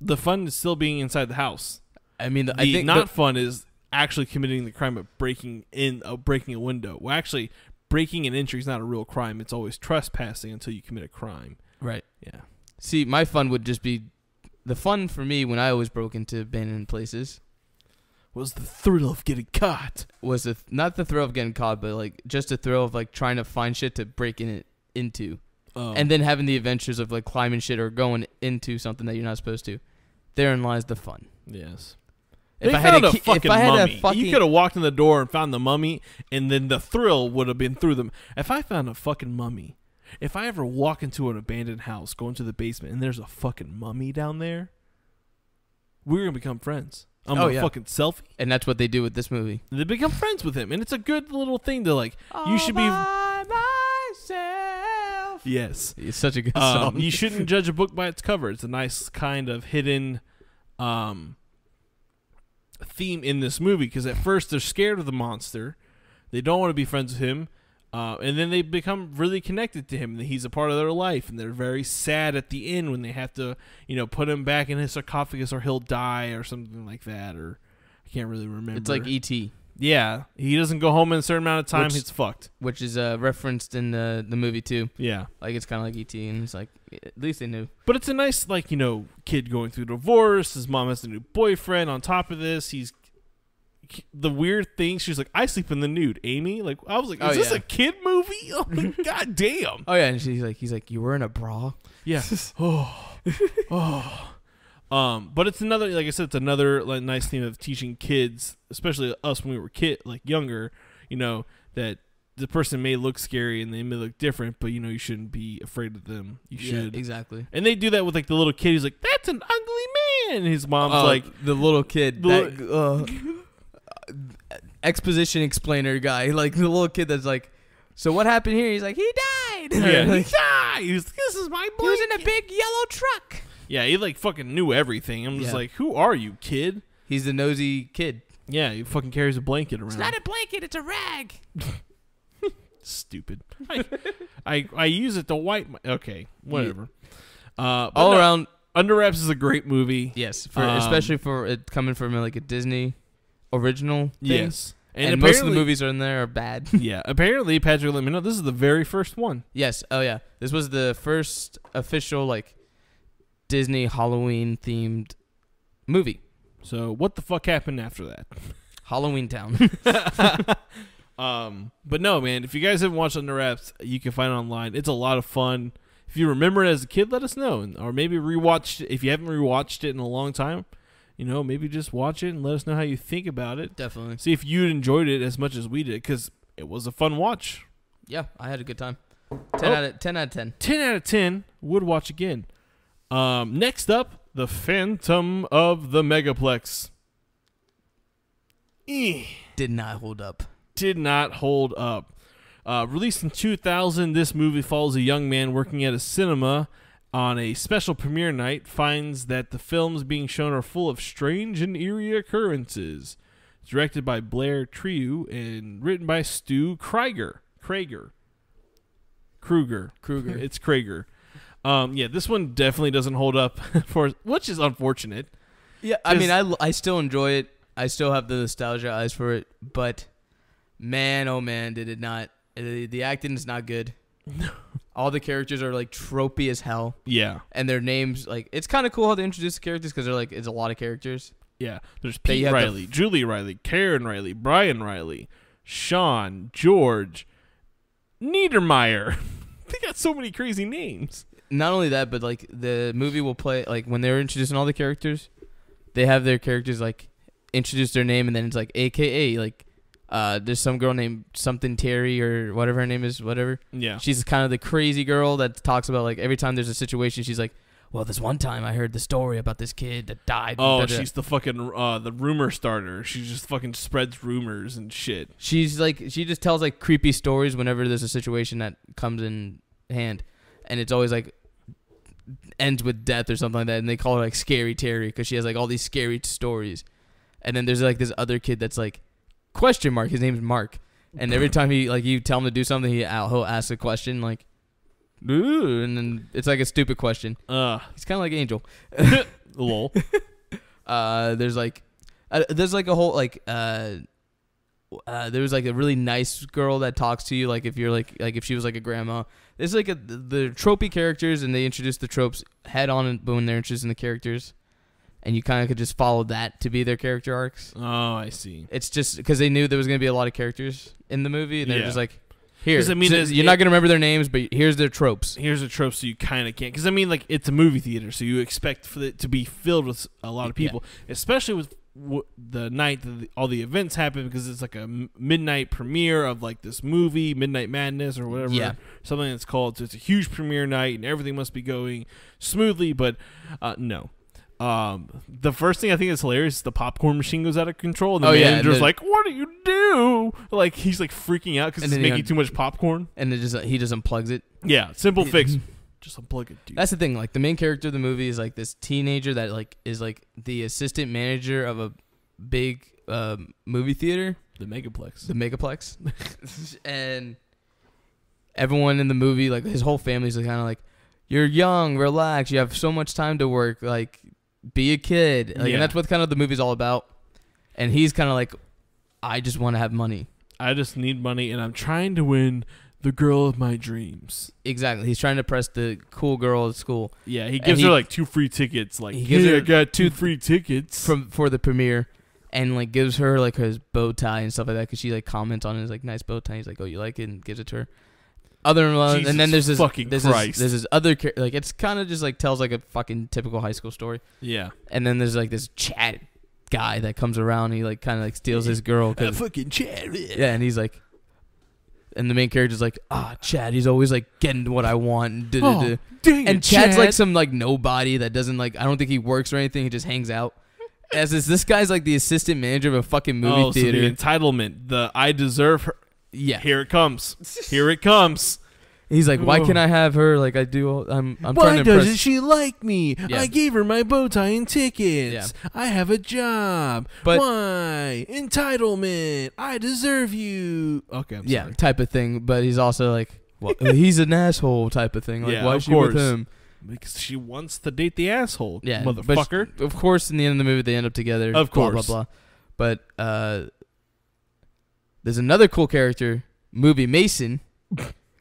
[SPEAKER 2] The fun is still being inside the house.
[SPEAKER 3] I mean, I think
[SPEAKER 2] fun is actually committing the crime of breaking a window. Well, actually, breaking an entry is not a real crime. It's always trespassing until you commit a crime.
[SPEAKER 3] Right.
[SPEAKER 2] Yeah.
[SPEAKER 3] See, my fun would just be the fun for me when I always broke into abandoned places.
[SPEAKER 2] Was the thrill of getting caught.
[SPEAKER 3] Was not the thrill of getting caught, but like just the thrill of like trying to find shit to break into. And then having the adventures of like climbing shit or going into something that you're not supposed to. Therein lies the fun.
[SPEAKER 2] Yes.
[SPEAKER 3] If I had a mummy,
[SPEAKER 2] you could have walked in the door and found the mummy, and then the thrill would have been through them. If I found a fucking mummy, if I ever walk into an abandoned house, go into the basement, and there's a fucking mummy down there, we're gonna become friends. I'm a fucking selfie.
[SPEAKER 3] And that's what they do with this movie.
[SPEAKER 2] They become friends with him, and it's a good little thing to like. You should be
[SPEAKER 3] by myself.
[SPEAKER 2] Yes,
[SPEAKER 3] It's such a good song.
[SPEAKER 2] You shouldn't judge a book by its cover. It's a nice kind of hidden theme in this movie, because at first they're scared of the monster, they don't want to be friends with him, and then they become really connected to him. He's a part of their life, and they're very sad at the end when they have to, put him back in his sarcophagus or he'll die or something like that, or I can't really remember.
[SPEAKER 3] It's like E.T.
[SPEAKER 2] Yeah, he doesn't go home in a certain amount of time, he's fucked.
[SPEAKER 3] Which is referenced in the movie too.
[SPEAKER 2] Yeah.
[SPEAKER 3] Like it's kind of like E.T. and it's like, at least they knew.
[SPEAKER 2] But it's a nice, like, kid going through divorce. His mom has a new boyfriend. On top of this, the weird thing, she's like, "I sleep in the nude, Amy." Like, I was like, is this a kid movie? Oh, god damn.
[SPEAKER 3] Oh, yeah, and he's like, "You were in a bra?"
[SPEAKER 2] Yeah. But it's another, like I said, it's another like nice theme of teaching kids, especially us when we were younger, that the person may look scary and they may look different, but you shouldn't be afraid of them. You should.
[SPEAKER 3] Exactly.
[SPEAKER 2] And they do that with like the little kid. He's like, "That's an ugly man." And his mom's like,
[SPEAKER 3] the little kid, exposition explainer guy, like the little kid that's like, "So what happened here?" He's like, "He died."
[SPEAKER 2] Yeah, he died. This is my blanket.
[SPEAKER 3] He was in a big yellow truck.
[SPEAKER 2] Yeah, he like fucking knew everything. I'm just like, who are you, kid?
[SPEAKER 3] He's the nosy kid.
[SPEAKER 2] Yeah, he fucking carries a blanket around.
[SPEAKER 3] It's not a blanket, it's a rag.
[SPEAKER 2] Stupid. I use it to wipe my... Okay, whatever.
[SPEAKER 3] All around...
[SPEAKER 2] Under Wraps is a great movie.
[SPEAKER 3] Yes, especially for it coming from like a Disney original thing.
[SPEAKER 2] Yes.
[SPEAKER 3] And most of the movies in there are bad.
[SPEAKER 2] Yeah. Apparently, Patrick let me know this is the very first one.
[SPEAKER 3] Yes. Oh, yeah. This was the first official like Disney Halloween themed movie.
[SPEAKER 2] So what the fuck happened after that?
[SPEAKER 3] Halloween Town.
[SPEAKER 2] But no, man, if you guys haven't watched Under Wraps, you can find it online. It's a lot of fun. If you remember it as a kid, let us know. Or maybe rewatch it. If you haven't rewatched it in a long time, maybe just watch it and let us know how you think about it.
[SPEAKER 3] Definitely.
[SPEAKER 2] See if you enjoyed it as much as we did, because it was a fun watch.
[SPEAKER 3] Yeah, I had a good time. 10 out of 10.
[SPEAKER 2] 10 out of 10. Would watch again. Next up, The Phantom of the Megaplex.
[SPEAKER 3] Did not hold up.
[SPEAKER 2] Did not hold up. Released in 2000, this movie follows a young man working at a cinema on a special premiere night, finds that the films being shown are full of strange and eerie occurrences. Directed by Blair Trieu and written by Stu Kruger. It's Krager. Yeah, this one definitely doesn't hold up, which is unfortunate.
[SPEAKER 3] Yeah, I mean, I still enjoy it. I still have the nostalgia eyes for it, but man, oh man, did it not. The acting is not good. All the characters are like tropey as hell.
[SPEAKER 2] Yeah.
[SPEAKER 3] And their names, like, it's kind of cool how they introduce the characters because they're like, it's a lot of characters.
[SPEAKER 2] Yeah. There's Pete Riley, Julie Riley, Karen Riley, Brian Riley, Sean, George, Niedermeyer. They got so many crazy names.
[SPEAKER 3] Not only that, but like the movie will play, like when they're introducing all the characters, they have their characters like introduce their name and then it's like AKA, like, there's some girl named something Terry or whatever her name is, whatever.
[SPEAKER 2] Yeah.
[SPEAKER 3] She's kind of the crazy girl that talks about, like, every time there's a situation, she's like, well, this one time I heard the story about this kid that died.
[SPEAKER 2] Oh, she's the fucking, the rumor starter. She just fucking spreads rumors and shit.
[SPEAKER 3] She's like, she just tells, like, creepy stories whenever there's a situation that comes in hand. And it's always, like, ends with death or something like that. And they call her, like, Scary Terry because she has, like, all these scary stories. And then there's, like, this other kid that's, like, question mark. His name's Mark, and every time he like you tell him to do something, he'll ask a question like, ooh, and then it's like a stupid question. He's kind of like Angel.
[SPEAKER 2] Lol.
[SPEAKER 3] There's like a whole like there was like a really nice girl that talks to you like if you're like if she was like a grandma. There's like the tropey characters, and they introduce the tropes head on when they're introducing the characters. And you kind of could just follow that to be their character arcs.
[SPEAKER 2] Oh, I see.
[SPEAKER 3] It's just because they knew there was going to be a lot of characters in the movie. And they're just like, here.
[SPEAKER 2] I mean,
[SPEAKER 3] you're not going to remember their names, but here's their tropes.
[SPEAKER 2] Here's the tropes, so you kind of can't. Because, I mean, like, it's a movie theater, so you expect for it to be filled with a lot of people. Yeah. Especially with the night that all the events happen, because it's like a midnight premiere of, like, this movie, Midnight Madness or whatever.
[SPEAKER 3] Yeah.
[SPEAKER 2] Something that's called. So it's a huge premiere night, and everything must be going smoothly, but no. The first thing I think is hilarious is the popcorn machine goes out of control, and the manager's like, "What do you do?" Like he's like freaking out because it's making too much popcorn,
[SPEAKER 3] and it just he just unplugs it.
[SPEAKER 2] Yeah, simple fix. Just unplug it, dude.
[SPEAKER 3] That's the thing. Like the main character of the movie is like this teenager that like is like the assistant manager of a big movie theater,
[SPEAKER 2] the Megaplex.
[SPEAKER 3] And everyone in the movie, like his whole family's kind of like, "You're young, relax. You have so much time to work. Like." Be a kid. Like, and that's what kind of the movie's all about. And he's kind of like, I just want to have money.
[SPEAKER 2] I just need money, and I'm trying to win the girl of my dreams.
[SPEAKER 3] Exactly. He's trying to press the cool girl at school.
[SPEAKER 2] Yeah, he gives her like 2 free tickets. Like, I got 2 free tickets
[SPEAKER 3] for the premiere, and like gives her like his bow tie and stuff like that because she like comments on his like nice bow tie. He's like, oh, you like it, and gives it to her. And then there's this this other like it's kind of just like tells like a fucking typical high school story.
[SPEAKER 2] Yeah.
[SPEAKER 3] And then there's like this Chad guy that comes around. And he like kind of like steals his girl.
[SPEAKER 2] Fucking Chad.
[SPEAKER 3] Yeah, and he's like, and the main character's like, Chad. He's always like getting what I want. And, and Chad's like some like nobody that doesn't like. I don't think he works or anything. He just hangs out. As this guy's like the assistant manager of a fucking movie theater.
[SPEAKER 2] So the entitlement, the I deserve her.
[SPEAKER 3] Yeah.
[SPEAKER 2] Here it comes. Here it comes.
[SPEAKER 3] He's like, why can't I have her? Like I do. I'm
[SPEAKER 2] Why
[SPEAKER 3] trying to impress.
[SPEAKER 2] doesn't she like me?
[SPEAKER 3] Yeah.
[SPEAKER 2] I gave her my bow tie and tickets.
[SPEAKER 3] Yeah.
[SPEAKER 2] I have a job.
[SPEAKER 3] But-
[SPEAKER 2] why? Entitlement. I deserve you. Okay, I'm
[SPEAKER 3] Yeah,
[SPEAKER 2] sorry.
[SPEAKER 3] type of thing. But he's also like, well, he's an asshole type of thing. Like,
[SPEAKER 2] Yeah,
[SPEAKER 3] why
[SPEAKER 2] of
[SPEAKER 3] is she with
[SPEAKER 2] course.
[SPEAKER 3] him?
[SPEAKER 2] Because she wants to date the asshole.
[SPEAKER 3] Yeah,
[SPEAKER 2] motherfucker.
[SPEAKER 3] But of course, in the end of the movie, they end up together.
[SPEAKER 2] Of
[SPEAKER 3] blah,
[SPEAKER 2] course.
[SPEAKER 3] blah blah. But there's another cool character, Movie Mason,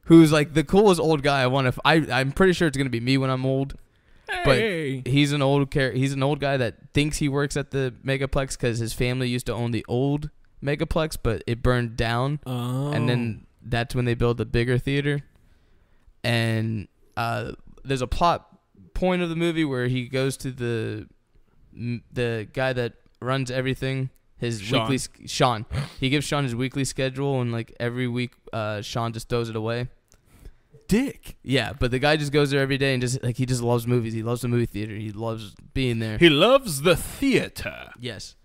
[SPEAKER 3] who's like the coolest old guy. I'm pretty sure it's gonna be me when I'm old. But
[SPEAKER 2] Hey.
[SPEAKER 3] he's an old guy that thinks he works at the Megaplex because his family used to own the old Megaplex, but it burned down, and then that's when they built the bigger theater. And there's a plot point of the movie where he goes to the guy that runs everything. His
[SPEAKER 2] Sean.
[SPEAKER 3] weekly Sean. He gives Sean his weekly schedule, and like every week, Sean just throws it away.
[SPEAKER 2] Dick.
[SPEAKER 3] Yeah, but the guy just goes there every day and just like he just loves movies. He loves the movie theater. He loves being there.
[SPEAKER 2] He loves the theater.
[SPEAKER 3] Yes.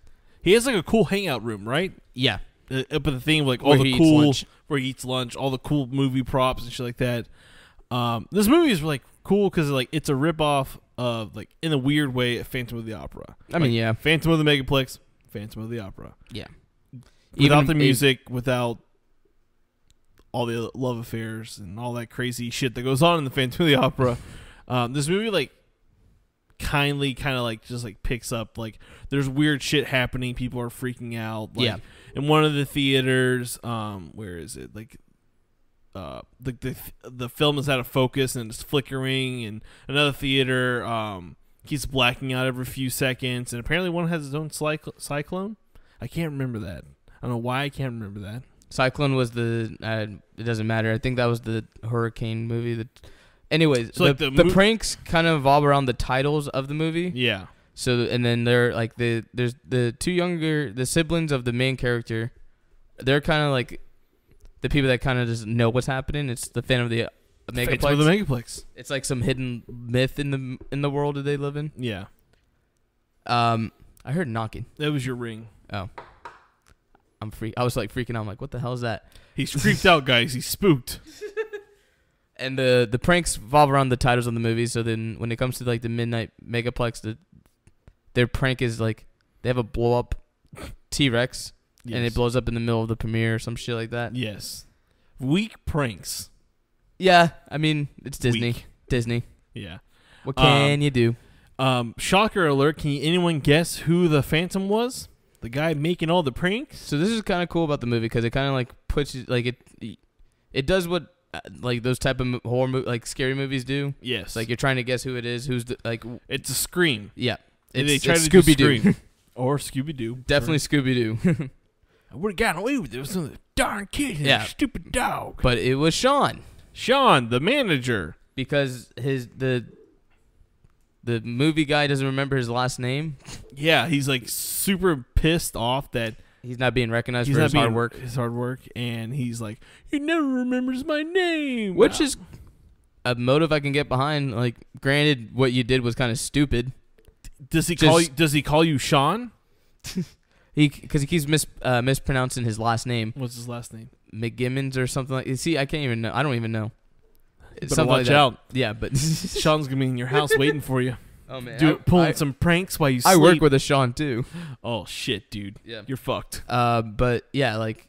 [SPEAKER 2] He has like a cool hangout room, right?
[SPEAKER 3] Yeah.
[SPEAKER 2] Up at the thing, like all
[SPEAKER 3] Where
[SPEAKER 2] the
[SPEAKER 3] he eats
[SPEAKER 2] cool
[SPEAKER 3] lunch.
[SPEAKER 2] where he eats lunch, all the cool movie props and shit like that. This movie is like cool because like it's a ripoff of like in a weird way of Phantom of the Opera.
[SPEAKER 3] I mean, yeah.
[SPEAKER 2] Phantom of the Megaplex, Phantom of the Opera.
[SPEAKER 3] Yeah.
[SPEAKER 2] Without the music, without all the love affairs and all that crazy shit that goes on in the Phantom of the Opera, this movie like kind of like just like picks up like there's weird shit happening. People are freaking out. Like,
[SPEAKER 3] Yeah.
[SPEAKER 2] In one of the theaters, where is it? Like, the film is out of focus and it's flickering, and another theater keeps blacking out every few seconds, and apparently one has its own cyclone. I can't remember that. I don't know why I can't remember that.
[SPEAKER 3] Cyclone was the it doesn't matter. I think that was the hurricane movie. Anyways,
[SPEAKER 2] So, like,
[SPEAKER 3] the pranks kind of revolve around the titles of the movie.
[SPEAKER 2] Yeah.
[SPEAKER 3] So and then they're like there's the the siblings of the main character. They're kind of like the people that kind of just know what's happening. It's the Phantom of the Megaplex.
[SPEAKER 2] Phantom of the Megaplex.
[SPEAKER 3] It's like some hidden myth in the world that they live in.
[SPEAKER 2] Yeah.
[SPEAKER 3] I heard knocking.
[SPEAKER 2] That was your ring.
[SPEAKER 3] Oh. I was like freaking out. I'm like, what the hell is that?
[SPEAKER 2] He's freaked out, guys. He's spooked.
[SPEAKER 3] And the pranks revolve around the titles of the movies. So then when it comes to like the Midnight Megaplex, their prank is like they have a blow up T-Rex and it blows up in the middle of the premiere or some shit like that.
[SPEAKER 2] Yes. Weak pranks.
[SPEAKER 3] Yeah, I mean it's Disney.
[SPEAKER 2] Weak.
[SPEAKER 3] Disney.
[SPEAKER 2] Yeah.
[SPEAKER 3] What can you do?
[SPEAKER 2] Shocker alert. Can anyone guess who the Phantom was? The guy making all the pranks?
[SPEAKER 3] So this is kind of cool about the movie because it kind of like puts you like it does what like those type of horror like scary movies do.
[SPEAKER 2] Yes.
[SPEAKER 3] It's like you're trying to guess who it is. Who's the like?
[SPEAKER 2] It's a Scream.
[SPEAKER 3] Yeah.
[SPEAKER 2] They try
[SPEAKER 3] it's
[SPEAKER 2] to do
[SPEAKER 3] Scooby-Doo.
[SPEAKER 2] Scream. Or Scooby-Doo.
[SPEAKER 3] Definitely Scooby-Doo.
[SPEAKER 2] I would have gotten away with it with some of the darn kids and
[SPEAKER 3] Yeah.
[SPEAKER 2] their stupid dog.
[SPEAKER 3] But it was Sean
[SPEAKER 2] Sean, the manager.
[SPEAKER 3] because the movie guy doesn't remember his last name.
[SPEAKER 2] Yeah, he's like super pissed off that
[SPEAKER 3] He's not being recognized
[SPEAKER 2] he's
[SPEAKER 3] for
[SPEAKER 2] not
[SPEAKER 3] his
[SPEAKER 2] being
[SPEAKER 3] hard work.
[SPEAKER 2] His hard work, and he's like, he never remembers my name.
[SPEAKER 3] Which is a motive I can get behind. Like, granted, what you did was kind of stupid.
[SPEAKER 2] does he
[SPEAKER 3] just-
[SPEAKER 2] call you? Does he call you Sean?
[SPEAKER 3] Because he keeps mispronouncing his last name,
[SPEAKER 2] What's his last name?
[SPEAKER 3] McGimmons or something like. See, I can't even know. I don't even know. It's
[SPEAKER 2] Better
[SPEAKER 3] something
[SPEAKER 2] watch
[SPEAKER 3] like that.
[SPEAKER 2] out.
[SPEAKER 3] Yeah, but
[SPEAKER 2] Sean's gonna be in your house waiting for you.
[SPEAKER 3] oh man,
[SPEAKER 2] Pulling some pranks while you
[SPEAKER 3] I
[SPEAKER 2] sleep.
[SPEAKER 3] work with a Sean too.
[SPEAKER 2] Oh shit, dude.
[SPEAKER 3] Yeah.
[SPEAKER 2] You're fucked.
[SPEAKER 3] But yeah, like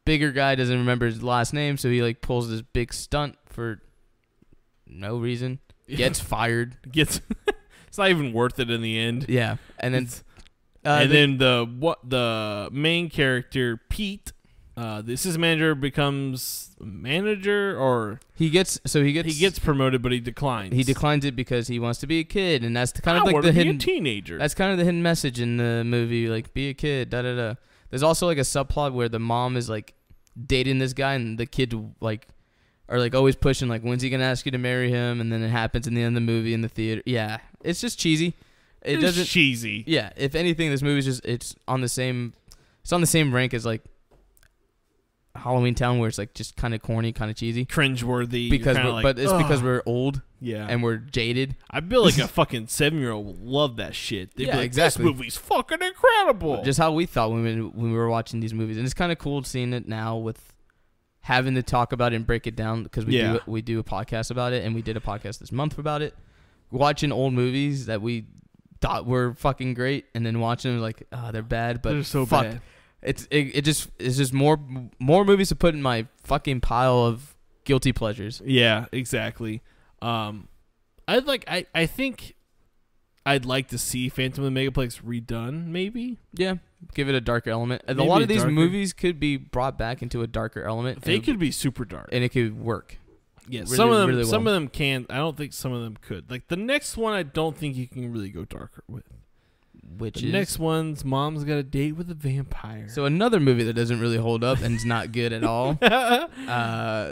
[SPEAKER 3] bigger guy doesn't remember his last name, so he like pulls this big stunt for no reason. Gets fired.
[SPEAKER 2] Gets. It's not even worth it in the end.
[SPEAKER 3] Yeah, and then
[SPEAKER 2] Then the main character Pete, the assistant manager becomes manager, or
[SPEAKER 3] he gets
[SPEAKER 2] promoted, but he declines.
[SPEAKER 3] he declines it because he wants to be a kid, and that's kind of
[SPEAKER 2] I
[SPEAKER 3] like
[SPEAKER 2] want
[SPEAKER 3] the
[SPEAKER 2] to be
[SPEAKER 3] hidden
[SPEAKER 2] a teenager.
[SPEAKER 3] That's kind of the hidden message in the movie, like be a kid. Da da da. There's also like a subplot where the mom is like dating this guy, and the kid like are like always pushing like, when's he gonna ask you to marry him? And then it happens in the end of the movie in the theater. Yeah, it's just cheesy. It doesn't.
[SPEAKER 2] cheesy.
[SPEAKER 3] Yeah, if anything, this movie's just it's on the same rank as like Halloween Town, where it's like just kind of corny, kind of cheesy.
[SPEAKER 2] Cringeworthy.
[SPEAKER 3] Because but it's because
[SPEAKER 2] "Ugh."
[SPEAKER 3] we're old
[SPEAKER 2] Yeah.
[SPEAKER 3] and we're jaded.
[SPEAKER 2] I feel like a fucking 7-year-old would love that shit. They'd
[SPEAKER 3] Yeah,
[SPEAKER 2] be like,
[SPEAKER 3] exactly.
[SPEAKER 2] This movie's fucking incredible.
[SPEAKER 3] Just how we thought when we were watching these movies, and it's kind of cool seeing it now with having to talk about it and break it down because
[SPEAKER 2] Yeah.
[SPEAKER 3] we do a podcast about it, and we did a podcast this month about it. Watching old movies that we thought were fucking great, and then watching them like, they're bad, but
[SPEAKER 2] They're so
[SPEAKER 3] fuck,
[SPEAKER 2] bad.
[SPEAKER 3] it's just more movies to put in my fucking pile of guilty pleasures.
[SPEAKER 2] Yeah, exactly. I think I'd like to see Phantom of the Megaplex redone, maybe.
[SPEAKER 3] Yeah, give it a darker element. And a
[SPEAKER 2] Maybe
[SPEAKER 3] lot
[SPEAKER 2] a
[SPEAKER 3] of these
[SPEAKER 2] darker-
[SPEAKER 3] movies could be brought back into a darker element.
[SPEAKER 2] They could be super dark.
[SPEAKER 3] and it could work.
[SPEAKER 2] Yeah,
[SPEAKER 3] really,
[SPEAKER 2] some of them
[SPEAKER 3] really well.
[SPEAKER 2] some of them can. I don't think some of them could. Like the next one, I don't think you can really go darker with.
[SPEAKER 3] Which
[SPEAKER 2] The
[SPEAKER 3] is
[SPEAKER 2] next one's Mom's Got a Date with a Vampire.
[SPEAKER 3] so another movie that doesn't really hold up and is not good at all.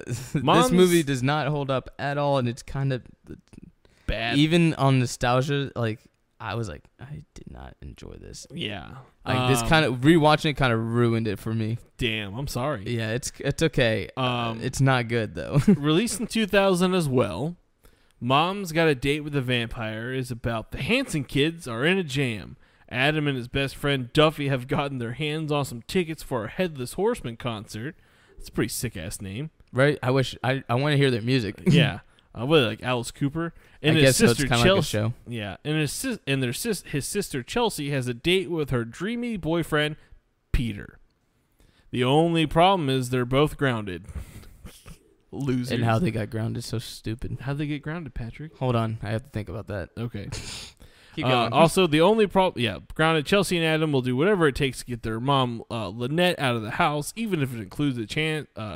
[SPEAKER 3] This
[SPEAKER 2] Mom's-
[SPEAKER 3] movie does not hold up at all, and it's kind of
[SPEAKER 2] bad.
[SPEAKER 3] even on nostalgia. Like I was like, I did not enjoy this.
[SPEAKER 2] Yeah.
[SPEAKER 3] Like this kind of rewatching it kind of ruined it for me.
[SPEAKER 2] Damn, I'm sorry.
[SPEAKER 3] Yeah, it's okay. It's not good though.
[SPEAKER 2] Released in 2000 as well. Mom's Got a Date with a Vampire is about the Hanson kids are in a jam. Adam and his best friend Duffy have gotten their hands on some tickets for a Headless Horseman concert. It's a pretty sick ass name.
[SPEAKER 3] Right? I wish I want to hear their music.
[SPEAKER 2] Yeah. What, like Alice Cooper? And
[SPEAKER 3] I
[SPEAKER 2] his
[SPEAKER 3] guess so. It's
[SPEAKER 2] sister
[SPEAKER 3] kind of like a
[SPEAKER 2] Chelsea.
[SPEAKER 3] show.
[SPEAKER 2] Yeah. And his sister Chelsea has a date with her dreamy boyfriend Peter. The only problem is they're both grounded. Losers.
[SPEAKER 3] And how they got grounded, so stupid.
[SPEAKER 2] How'd they get grounded, Patrick?
[SPEAKER 3] Hold on, I have to think about that.
[SPEAKER 2] Okay.
[SPEAKER 3] Keep going.
[SPEAKER 2] Also, the only problem, grounded Chelsea and Adam will do whatever it takes to get their mom, Lynette, out of the house, even if it includes a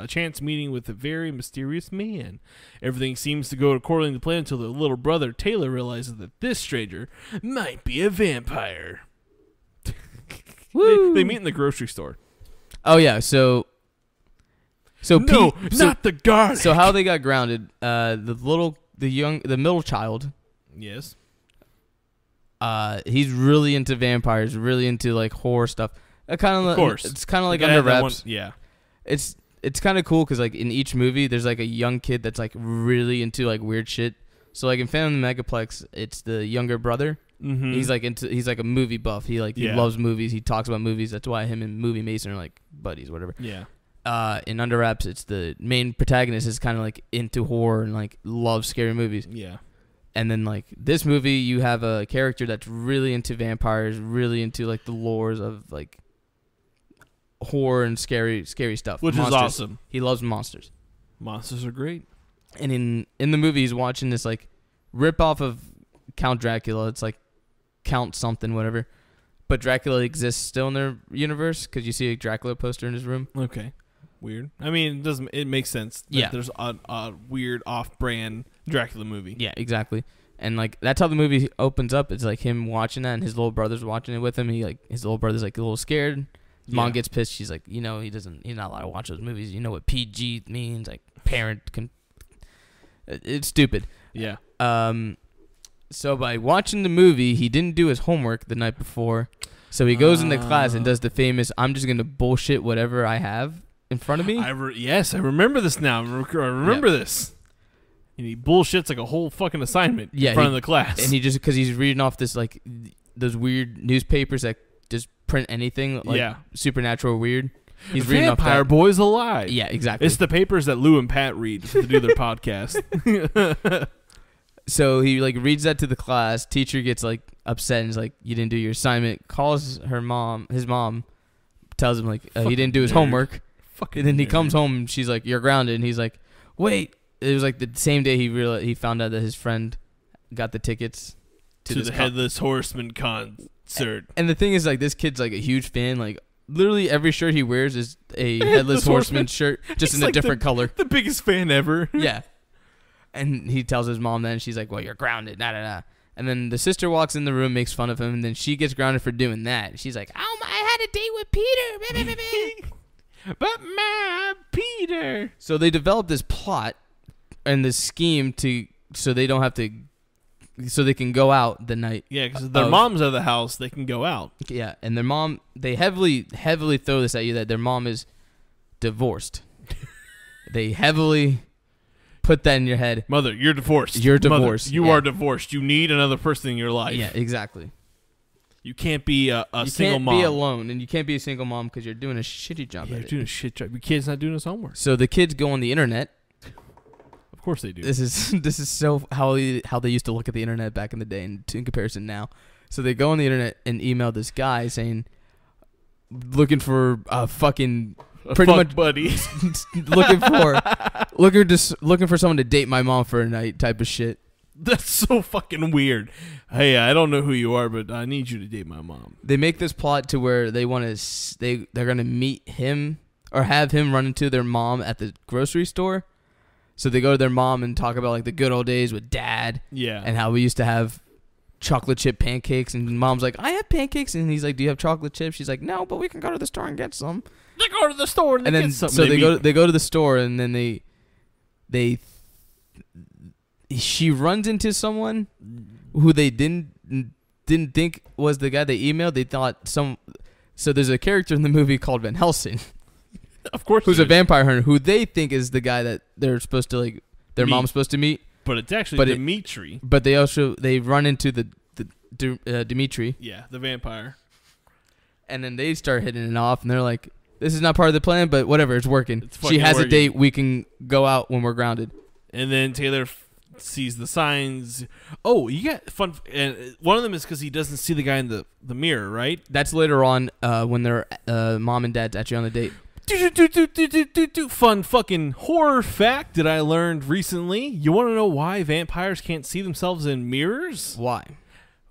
[SPEAKER 2] chance meeting with a very mysterious man. Everything seems to go according to plan until their little brother Taylor realizes that this stranger might be a vampire.
[SPEAKER 3] Woo!
[SPEAKER 2] They meet in the grocery store.
[SPEAKER 3] Oh yeah, so
[SPEAKER 2] No,
[SPEAKER 3] Pete,
[SPEAKER 2] not the garlic.
[SPEAKER 3] so how they got grounded? The middle child.
[SPEAKER 2] Yes.
[SPEAKER 3] He's really into vampires, really into like horror stuff.
[SPEAKER 2] Of course.
[SPEAKER 3] It's kind of like
[SPEAKER 2] Gotta
[SPEAKER 3] under
[SPEAKER 2] have that
[SPEAKER 3] wraps.
[SPEAKER 2] one- Yeah.
[SPEAKER 3] It's kind of cool because like in each movie, there's like a young kid that's like really into like weird shit. So like in Phantom of the Megaplex, it's the younger brother.
[SPEAKER 2] Mm-hmm.
[SPEAKER 3] He's like a movie buff. He
[SPEAKER 2] Yeah.
[SPEAKER 3] loves movies. He talks about movies. That's why him and Movie Mason are like buddies, whatever.
[SPEAKER 2] Yeah.
[SPEAKER 3] In Under Wraps, it's the main protagonist is kind of like into horror and like loves scary movies.
[SPEAKER 2] Yeah.
[SPEAKER 3] And then like this movie, you have a character that's really into vampires, really into like the lores of like horror and scary stuff.
[SPEAKER 2] Which
[SPEAKER 3] Monsters.
[SPEAKER 2] is awesome.
[SPEAKER 3] He loves monsters.
[SPEAKER 2] Monsters are great.
[SPEAKER 3] And in the movie, he's watching this like rip off of Count Dracula. It's like Count something, whatever. But Dracula exists still in their universe because you see a Dracula poster in his room.
[SPEAKER 2] Okay. Weird. I mean, it makes sense. That
[SPEAKER 3] Yeah.
[SPEAKER 2] There's a weird off-brand Dracula movie.
[SPEAKER 3] Yeah, exactly. And like that's how the movie opens up. It's like him watching that, and his little brother's watching it with him. His little brother's like a little scared. His mom gets pissed. She's like, he's not allowed to watch those movies. You know what PG means? Like parent can. It's stupid.
[SPEAKER 2] Yeah.
[SPEAKER 3] So by watching the movie, he didn't do his homework the night before. So he goes into class and does the famous, I'm just going to bullshit whatever I have in front of me.
[SPEAKER 2] Yes, I remember this now. I remember this. And he bullshits like a whole fucking assignment in front of the class.
[SPEAKER 3] And he just, because he's reading off this, like, those weird newspapers that just print anything, like, supernatural weird. He's reading off
[SPEAKER 2] Vampire
[SPEAKER 3] that.
[SPEAKER 2] Boy's alive.
[SPEAKER 3] Yeah, exactly.
[SPEAKER 2] It's the papers that Lou and Pat read to do their podcast.
[SPEAKER 3] So he like reads that to the class. Teacher gets like upset and is like, "You didn't do your assignment." Calls his mom, tells him like he didn't do his homework. And then he comes home and she's like, "You're grounded." And he's like, "Wait." It was like the same day he found out that his friend got the tickets
[SPEAKER 2] to the Headless Horseman concert.
[SPEAKER 3] And the thing is, like, this kid's like a huge fan. Like, literally every shirt he wears is a Headless Horseman shirt, just in a different color.
[SPEAKER 2] The biggest fan ever.
[SPEAKER 3] Yeah. And he tells his mom that, and she's like, "Well, you're grounded." Nah, nah, nah. And then the sister walks in the room, makes fun of him, and then she gets grounded for doing that. She's like, "Oh my, I had a date with Peter."
[SPEAKER 2] But my Peter.
[SPEAKER 3] So they develop this plot and this scheme so they can go out the night.
[SPEAKER 2] Yeah, because their mom's out of the house, they can go out.
[SPEAKER 3] Yeah, and their mom, they heavily throw this at you that their mom is divorced. They heavily put that in your head.
[SPEAKER 2] Mother, you're divorced.
[SPEAKER 3] You're divorced.
[SPEAKER 2] Mother, you are divorced. You need another person in your life.
[SPEAKER 3] Yeah, exactly.
[SPEAKER 2] You can't be a
[SPEAKER 3] you
[SPEAKER 2] single
[SPEAKER 3] can't
[SPEAKER 2] mom.
[SPEAKER 3] be alone, and you can't be a single mom because you're doing a shitty job
[SPEAKER 2] Yeah,
[SPEAKER 3] at
[SPEAKER 2] you're
[SPEAKER 3] it.
[SPEAKER 2] doing a shit job. Your kid's not doing his homework.
[SPEAKER 3] So the kids go on the internet.
[SPEAKER 2] Of course they do.
[SPEAKER 3] This is so how they used to look at the internet back in the day, and in comparison now. So they go on the internet and email this guy saying, looking for a fucking pretty much
[SPEAKER 2] buddy.
[SPEAKER 3] looking for someone to date my mom for a night type of shit.
[SPEAKER 2] That's so fucking weird. Hey, I don't know who you are, but I need you to date my mom.
[SPEAKER 3] They make this plot to where they want to they're gonna meet him or have him run into their mom at the grocery store. So they go to their mom and talk about like the good old days with dad.
[SPEAKER 2] Yeah.
[SPEAKER 3] And how we used to have chocolate chip pancakes, and mom's like, I have pancakes, and he's like, do you have chocolate chips? She's like, no, but we can go to the store and get some.
[SPEAKER 2] They go to the store and
[SPEAKER 3] then
[SPEAKER 2] get something.
[SPEAKER 3] so they go to the store, and then she runs into someone who they didn't think was the guy they emailed. They thought so there's a character in the movie called Van Helsing,
[SPEAKER 2] of course,
[SPEAKER 3] who's a vampire hunter who they think is the guy that they're supposed to like their mom's supposed to meet.
[SPEAKER 2] But it's actually Dimitri.
[SPEAKER 3] But they run into the Dimitri.
[SPEAKER 2] Yeah, the vampire.
[SPEAKER 3] And then they start hitting it off, and they're like, this is not part of the plan, but whatever, it's working. She has a date. We can go out when we're grounded.
[SPEAKER 2] And then Taylor sees the signs. Oh, you got fun. And one of them is because he doesn't see the guy in the mirror, right?
[SPEAKER 3] That's later on when their mom and dad's actually on the date.
[SPEAKER 2] Fun fucking horror fact that I learned recently. You want to know why vampires can't see themselves in mirrors?
[SPEAKER 3] Why?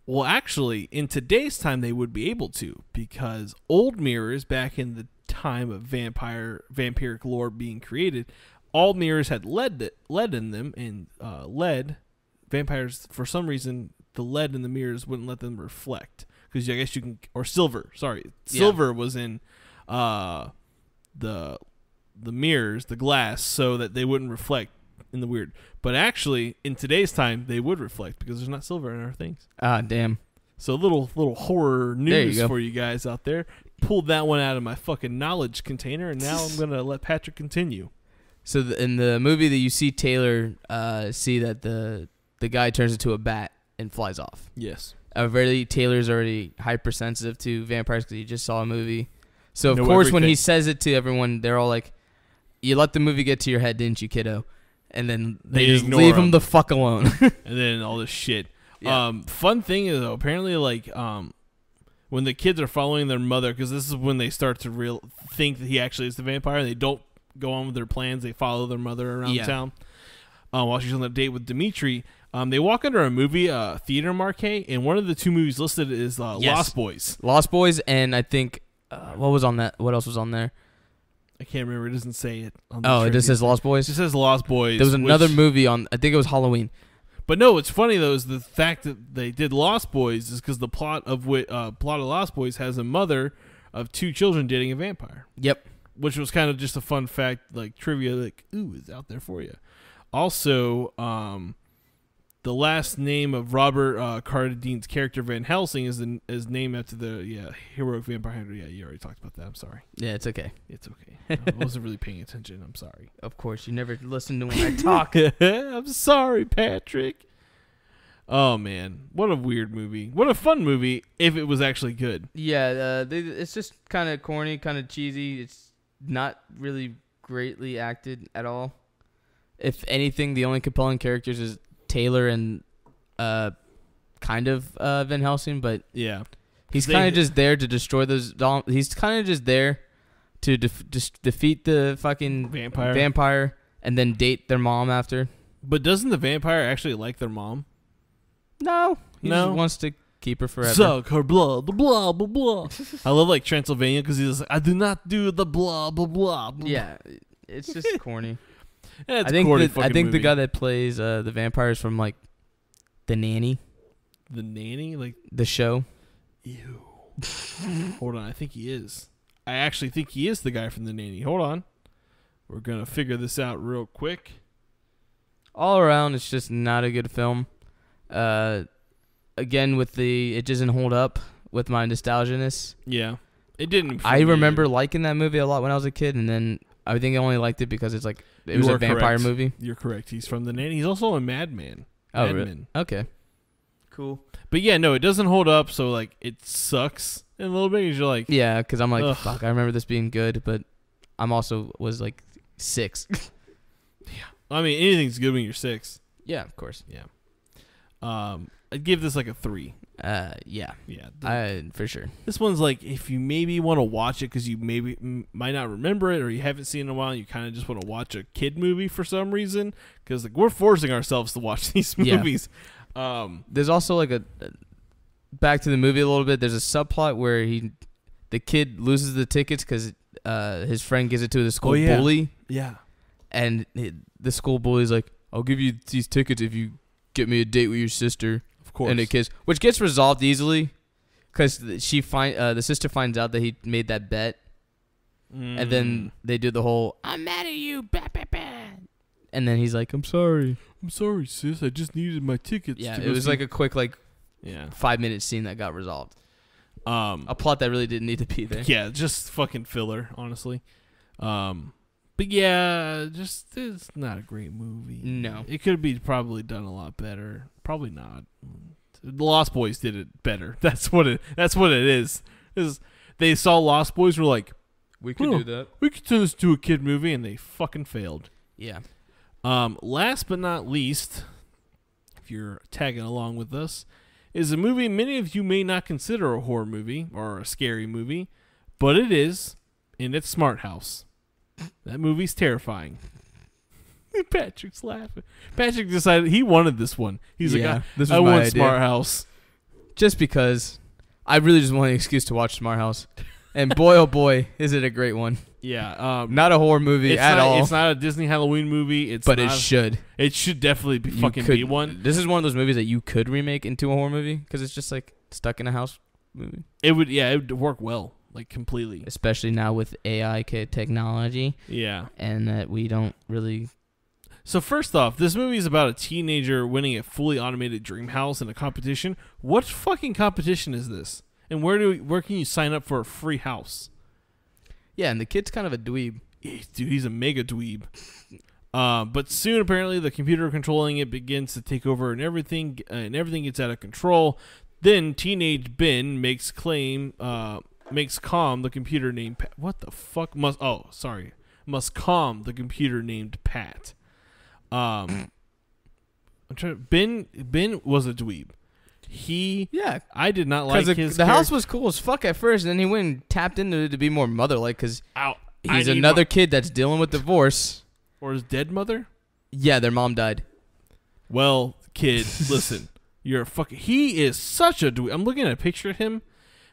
[SPEAKER 2] Well, actually, in today's time, they would be able to, because old mirrors, back in the time of vampiric lore being created, all mirrors had lead in them, and lead, vampires, for some reason, the lead in the mirrors wouldn't let them reflect. Because I guess you can, or silver, sorry. Silver was in the mirrors, the glass, so that they wouldn't reflect in the weird. But actually, in today's time, they would reflect because there's not silver in our things.
[SPEAKER 3] Ah, damn.
[SPEAKER 2] So little horror news for you guys out there. Pulled that one out of my fucking knowledge container, and now I'm gonna let Patrick continue.
[SPEAKER 3] So in the movie that you see Taylor see that the guy turns into a bat and flies off.
[SPEAKER 2] Yes.
[SPEAKER 3] Taylor's already hypersensitive to vampires because he just saw a movie. So of course
[SPEAKER 2] everything.
[SPEAKER 3] when he says it to everyone, they're all like, "You let the movie get to your head, didn't you, kiddo?" And then they just leave him the fuck alone.
[SPEAKER 2] And then all this shit. Yeah. Fun thing is, though, apparently, like, when the kids are following their mother, because this is when they start to think that he actually is the vampire, and they don't go on with their plans. They follow their mother around town while she's on a date with Dimitri. They walk under a movie theater marquee, and one of the two movies listed is Lost Boys. Lost Boys,
[SPEAKER 3] and I think what was on that? What else was on there?
[SPEAKER 2] I can't remember. It doesn't say it. On the
[SPEAKER 3] it just says Lost Boys?
[SPEAKER 2] It just says Lost Boys.
[SPEAKER 3] There was another movie on, I think it was Halloween.
[SPEAKER 2] But no, what's funny, though, is the fact that they did Lost Boys is because the plot of Lost Boys has a mother of two children dating a vampire.
[SPEAKER 3] Yep.
[SPEAKER 2] Which was kind of just a fun fact, like trivia, like, ooh, it's out there for you. Also, the last name of Robert Carradine's character Van Helsing is named after the heroic vampire hunter. Yeah, you already talked about that. I'm sorry.
[SPEAKER 3] Yeah, it's okay.
[SPEAKER 2] It's okay. I wasn't really paying attention. I'm sorry.
[SPEAKER 3] Of course, you never listen to when I talk.
[SPEAKER 2] I'm sorry, Patrick. Oh man, what a weird movie. What a fun movie if it was actually good.
[SPEAKER 3] Yeah, it's just kind of corny, kind of cheesy. It's not really greatly acted at all. If anything, the only compelling characters is Taylor and kind of Van Helsing, but
[SPEAKER 2] yeah,
[SPEAKER 3] he's kind of just there to destroy those. He's kind of just there to just defeat the fucking vampire and then date their mom after.
[SPEAKER 2] But doesn't the vampire actually like their mom?
[SPEAKER 3] No, he just wants to keep her forever.
[SPEAKER 2] Suck her blood, blah blah blah. I love like Transylvania because he's like, I do not do the blah blah blah.
[SPEAKER 3] Yeah, it's just corny.
[SPEAKER 2] Yeah, I think
[SPEAKER 3] the guy that plays the vampires from like The Nanny.
[SPEAKER 2] The Nanny, like
[SPEAKER 3] the show.
[SPEAKER 2] Ew. Hold on, I think he is. I actually think he is the guy from The Nanny. Hold on, we're gonna figure this out real quick.
[SPEAKER 3] All around, it's just not a good film. Again, it doesn't hold up with my nostalgia-ness.
[SPEAKER 2] Yeah, it didn't.
[SPEAKER 3] I remember liking that movie a lot when I was a kid, and then I think I only liked it because it was a vampire movie.
[SPEAKER 2] You're correct. He's from The Nanny. He's also a Madman.
[SPEAKER 3] Oh, really? Okay. Cool.
[SPEAKER 2] But yeah, no, it doesn't hold up. So like, it sucks in a little bit. 'Cause you're like,
[SPEAKER 3] Yeah, because I'm like,
[SPEAKER 2] Ugh.
[SPEAKER 3] fuck, I remember this being good, but I'm also was like 6.
[SPEAKER 2] I mean, anything's good when you're 6.
[SPEAKER 3] Yeah, of course.
[SPEAKER 2] Yeah. I'd give this like a 3.
[SPEAKER 3] Yeah.
[SPEAKER 2] Yeah.
[SPEAKER 3] For sure.
[SPEAKER 2] This one's like, if you maybe want to watch it because you maybe might not remember it or you haven't seen it in a while, you kind of just want to watch a kid movie for some reason because like we're forcing ourselves to watch these movies.
[SPEAKER 3] Yeah. There's also like a back to the movie a little bit. There's a subplot where the kid loses the tickets because his friend gives it to the school bully.
[SPEAKER 2] Yeah.
[SPEAKER 3] And the school bully's like, I'll give you these tickets if you get me a date with your sister.
[SPEAKER 2] Of course.
[SPEAKER 3] And a kiss, which gets resolved easily because the sister finds out that he made that bet. And then they do the whole, I'm mad at you. Bah, bah, bah. And then he's like, I'm sorry.
[SPEAKER 2] I'm sorry, sis. I just needed my tickets.
[SPEAKER 3] Yeah, it was like a quick
[SPEAKER 2] 5
[SPEAKER 3] 5-minute scene that got resolved. A plot that really didn't need to be there.
[SPEAKER 2] Yeah, just fucking filler, honestly. But yeah, just it's not a great movie.
[SPEAKER 3] No.
[SPEAKER 2] It could be probably done a lot better. Probably not. The Lost Boys did it better. That's what it is. They saw Lost Boys were like,
[SPEAKER 3] We could do that.
[SPEAKER 2] we could turn this to a kid movie, and they fucking failed.
[SPEAKER 3] Yeah.
[SPEAKER 2] Last but not least, if you're tagging along with us, is a movie many of you may not consider a horror movie or a scary movie, but it is, and it's Smart House. That movie's terrifying. Patrick's laughing. Patrick decided he wanted this one. He's like,
[SPEAKER 3] this
[SPEAKER 2] I
[SPEAKER 3] was my
[SPEAKER 2] want
[SPEAKER 3] idea.
[SPEAKER 2] Smart House.
[SPEAKER 3] Just because I really just want an excuse to watch Smart House. And boy, oh boy, is it a great one.
[SPEAKER 2] Yeah.
[SPEAKER 3] Not a horror movie at all.
[SPEAKER 2] It's not a Disney Halloween movie.
[SPEAKER 3] But it should.
[SPEAKER 2] It should definitely be one.
[SPEAKER 3] This is one of those movies that you could remake into a horror movie because it's just like stuck in a house movie.
[SPEAKER 2] It would work well, like completely.
[SPEAKER 3] Especially now with AI technology.
[SPEAKER 2] Yeah.
[SPEAKER 3] And that we don't really...
[SPEAKER 2] So first off, this movie is about a teenager winning a fully automated dream house in a competition. What fucking competition is this? And where can you sign up for a free house?
[SPEAKER 3] Yeah, and the kid's kind of a dweeb.
[SPEAKER 2] Dude, he's a mega dweeb. But soon, apparently, the computer controlling it begins to take over, and everything gets out of control. Then teenage Ben makes calm the computer named Pat. What the fuck must calm the computer named Pat. Ben was a dweeb. I did not like his.
[SPEAKER 3] The house was cool as fuck at first, and then he went and tapped into it to be more mother-like because he's another kid that's dealing with divorce.
[SPEAKER 2] Or his dead mother?
[SPEAKER 3] Yeah, their mom died.
[SPEAKER 2] Well, kid, listen, you're a fucking. He is such a dweeb. I'm looking at a picture of him.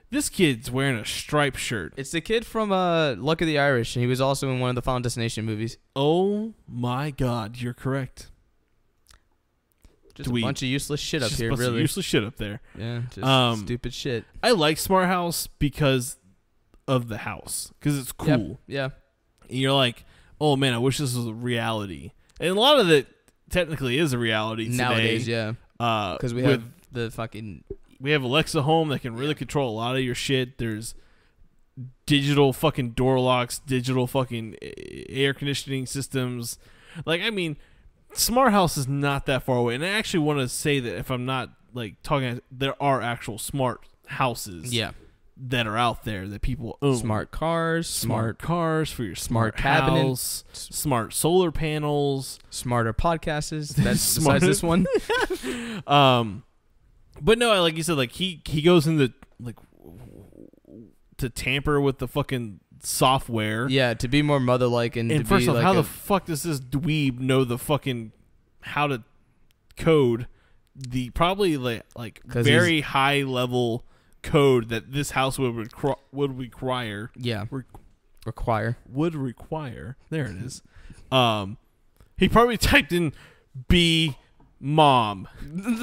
[SPEAKER 2] This kid's wearing a striped shirt.
[SPEAKER 3] It's the kid from Luck of the Irish, and he was also in one of the Final Destination movies.
[SPEAKER 2] Oh my God, you're correct.
[SPEAKER 3] Just a bunch of useless shit up here, really.
[SPEAKER 2] Useless shit up there.
[SPEAKER 3] Yeah, just stupid shit.
[SPEAKER 2] I like Smart House because of the house, because it's cool.
[SPEAKER 3] Yeah.
[SPEAKER 2] And you're like, oh man, I wish this was a reality. And a lot of it technically is a reality today.
[SPEAKER 3] Nowadays, yeah. Because we have the fucking...
[SPEAKER 2] We have Alexa Home that can really control a lot of your shit. There's digital fucking door locks, digital fucking air conditioning systems. Like, I mean, Smart House is not that far away. And I actually want to say that if I'm not like talking, there are actual smart houses that are out there that people own.
[SPEAKER 3] Smart cars
[SPEAKER 2] for your smart
[SPEAKER 3] cabinets,
[SPEAKER 2] smart solar panels,
[SPEAKER 3] smarter podcasts. That's besides this one.
[SPEAKER 2] But no, like you said, like he goes into like to tamper with the fucking software.
[SPEAKER 3] Yeah, to be more mother-like and to
[SPEAKER 2] first
[SPEAKER 3] be
[SPEAKER 2] off,
[SPEAKER 3] like
[SPEAKER 2] how the fuck does this dweeb know the fucking how to code the probably like very high level code that this house would require?
[SPEAKER 3] Yeah,
[SPEAKER 2] would require. There it is. He probably typed in B. Mom! ! And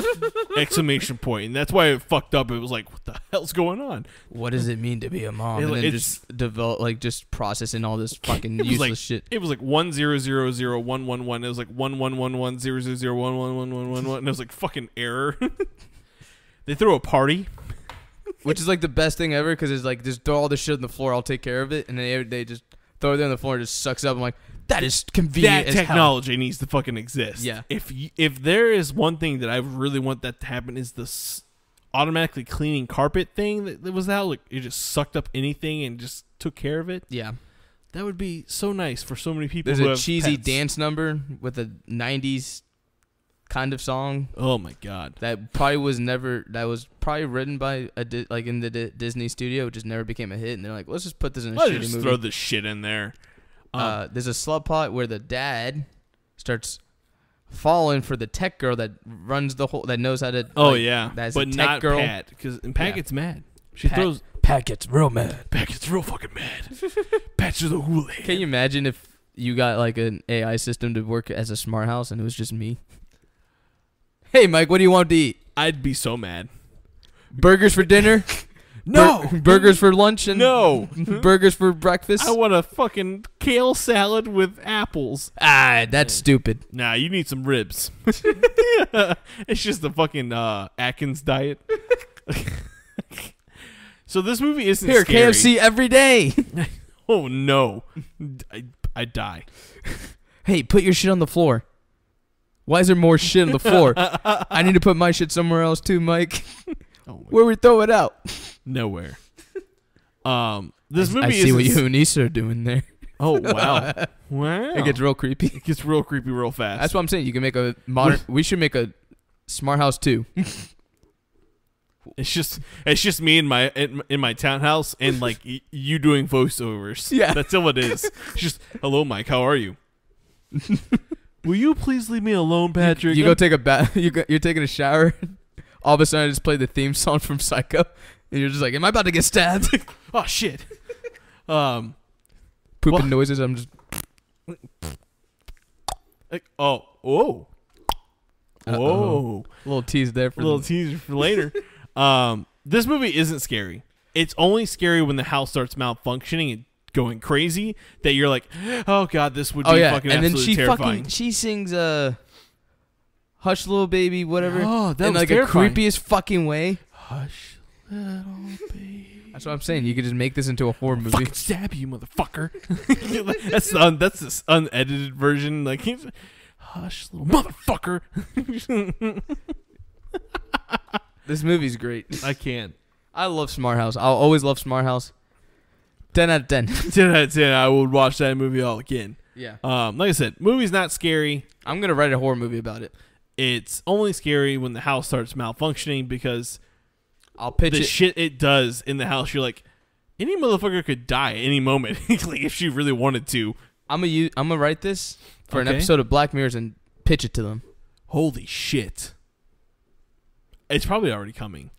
[SPEAKER 2] that's why it fucked up. It was like, what the hell's going on?
[SPEAKER 3] What does it mean to be a mom? And then just processing all this fucking useless shit.
[SPEAKER 2] It was like 1000111. It was like 111100011111, and it was like fucking error. They threw a party,
[SPEAKER 3] which is like the best thing ever because it's like just throw all this shit on the floor. I'll take care of it, and they just throw it on the floor and just sucks up. I'm like, that is convenient.
[SPEAKER 2] That technology needs to fucking exist.
[SPEAKER 3] Yeah.
[SPEAKER 2] If there is one thing that I really want that to happen is this automatically cleaning carpet thing that was out. Like it just sucked up anything and just took care of it.
[SPEAKER 3] Yeah.
[SPEAKER 2] That would be so nice for so many people.
[SPEAKER 3] There's
[SPEAKER 2] who
[SPEAKER 3] a
[SPEAKER 2] have
[SPEAKER 3] cheesy
[SPEAKER 2] pets.
[SPEAKER 3] dance number with a 90s kind of song.
[SPEAKER 2] Oh my god.
[SPEAKER 3] That was probably written by in the Disney studio. It just never became a hit. And they're like, let's just put this in a
[SPEAKER 2] Let's
[SPEAKER 3] shitty
[SPEAKER 2] just
[SPEAKER 3] movie.
[SPEAKER 2] throw this shit in there.
[SPEAKER 3] There's a slut plot where the dad starts falling for the tech girl that runs the whole, that knows how to.
[SPEAKER 2] Oh
[SPEAKER 3] like,
[SPEAKER 2] yeah,
[SPEAKER 3] that's
[SPEAKER 2] but
[SPEAKER 3] a tech
[SPEAKER 2] not
[SPEAKER 3] girl.
[SPEAKER 2] Pat, because Pat
[SPEAKER 3] Yeah.
[SPEAKER 2] gets mad. She throws.
[SPEAKER 1] Pat gets real mad.
[SPEAKER 2] Pat gets real fucking mad. Pat's the hooligan.
[SPEAKER 3] Can you imagine if you got like an AI system to work as a smart house and it was just me? Hey, Mike, what do you want to eat?
[SPEAKER 2] I'd be so mad.
[SPEAKER 3] Burgers for dinner?
[SPEAKER 2] No,
[SPEAKER 3] Burgers for lunch and
[SPEAKER 2] no.
[SPEAKER 3] burgers for breakfast?
[SPEAKER 2] I want a fucking kale salad with apples.
[SPEAKER 3] That's stupid.
[SPEAKER 2] Nah, you need some ribs. It's just the fucking Atkins diet. So this movie isn't
[SPEAKER 3] Here,
[SPEAKER 2] scary.
[SPEAKER 3] KFC every day.
[SPEAKER 2] Oh no, I die.
[SPEAKER 3] Hey, put your shit on the floor. Why is there more shit on the floor? I need to put my shit somewhere else too, Mike.
[SPEAKER 2] Oh my
[SPEAKER 3] Where we throw it out?
[SPEAKER 2] Nowhere. This movie
[SPEAKER 3] I see what
[SPEAKER 2] isn't-
[SPEAKER 3] you and Issa are doing there.
[SPEAKER 2] Oh wow, wow.
[SPEAKER 3] It gets real creepy.
[SPEAKER 2] It gets real creepy real fast.
[SPEAKER 3] That's what I'm saying. You can make a modern. We should make a smart house too.
[SPEAKER 2] It's just me in my townhouse and like you doing voiceovers.
[SPEAKER 3] Yeah.
[SPEAKER 2] That's all it is. It's just, hello Mike, how are you? Will you please leave me alone, Patrick?
[SPEAKER 3] You go take a bath. You're taking a shower. All of a sudden, I just play the theme song from Psycho, and you're just like, "Am I about to get stabbed?"
[SPEAKER 2] Oh shit.
[SPEAKER 3] Pooping
[SPEAKER 2] Well-
[SPEAKER 3] noises. I'm just.
[SPEAKER 2] Like, oh. Whoa. Whoa.
[SPEAKER 3] A little tease there for
[SPEAKER 2] A little teaser for later. This movie isn't scary. It's only scary when the house starts malfunctioning and going crazy that you're like, oh god, this would be fucking
[SPEAKER 3] and then
[SPEAKER 2] absolutely
[SPEAKER 3] she
[SPEAKER 2] terrifying.
[SPEAKER 3] she sings "Hush Little Baby," whatever.
[SPEAKER 2] Oh, that
[SPEAKER 3] in
[SPEAKER 2] was
[SPEAKER 3] like
[SPEAKER 2] terrifying.
[SPEAKER 3] a creepiest fucking way.
[SPEAKER 2] Hush, little baby.
[SPEAKER 3] That's what I'm saying. You could just make this into a horror movie.
[SPEAKER 2] Fucking stab you, motherfucker. That's this unedited version. Like, hush, little motherfucker.
[SPEAKER 3] This movie's great.
[SPEAKER 2] I can't.
[SPEAKER 3] I love Smart House. I'll always love Smart House. 10 out of 10.
[SPEAKER 2] 10 out of 10, I would watch that movie all again.
[SPEAKER 3] Yeah.
[SPEAKER 2] Like I said, movie's not scary.
[SPEAKER 3] I'm going to write a horror movie about it.
[SPEAKER 2] It's only scary when the house starts malfunctioning because
[SPEAKER 3] I'll pitch
[SPEAKER 2] the
[SPEAKER 3] it.
[SPEAKER 2] shit it does in the house, you're like, any motherfucker could die at any moment like if she really wanted to.
[SPEAKER 3] I'm gonna write this for an
[SPEAKER 2] Okay.
[SPEAKER 3] episode of Black Mirrors and pitch it to them.
[SPEAKER 2] Holy shit. It's probably already coming.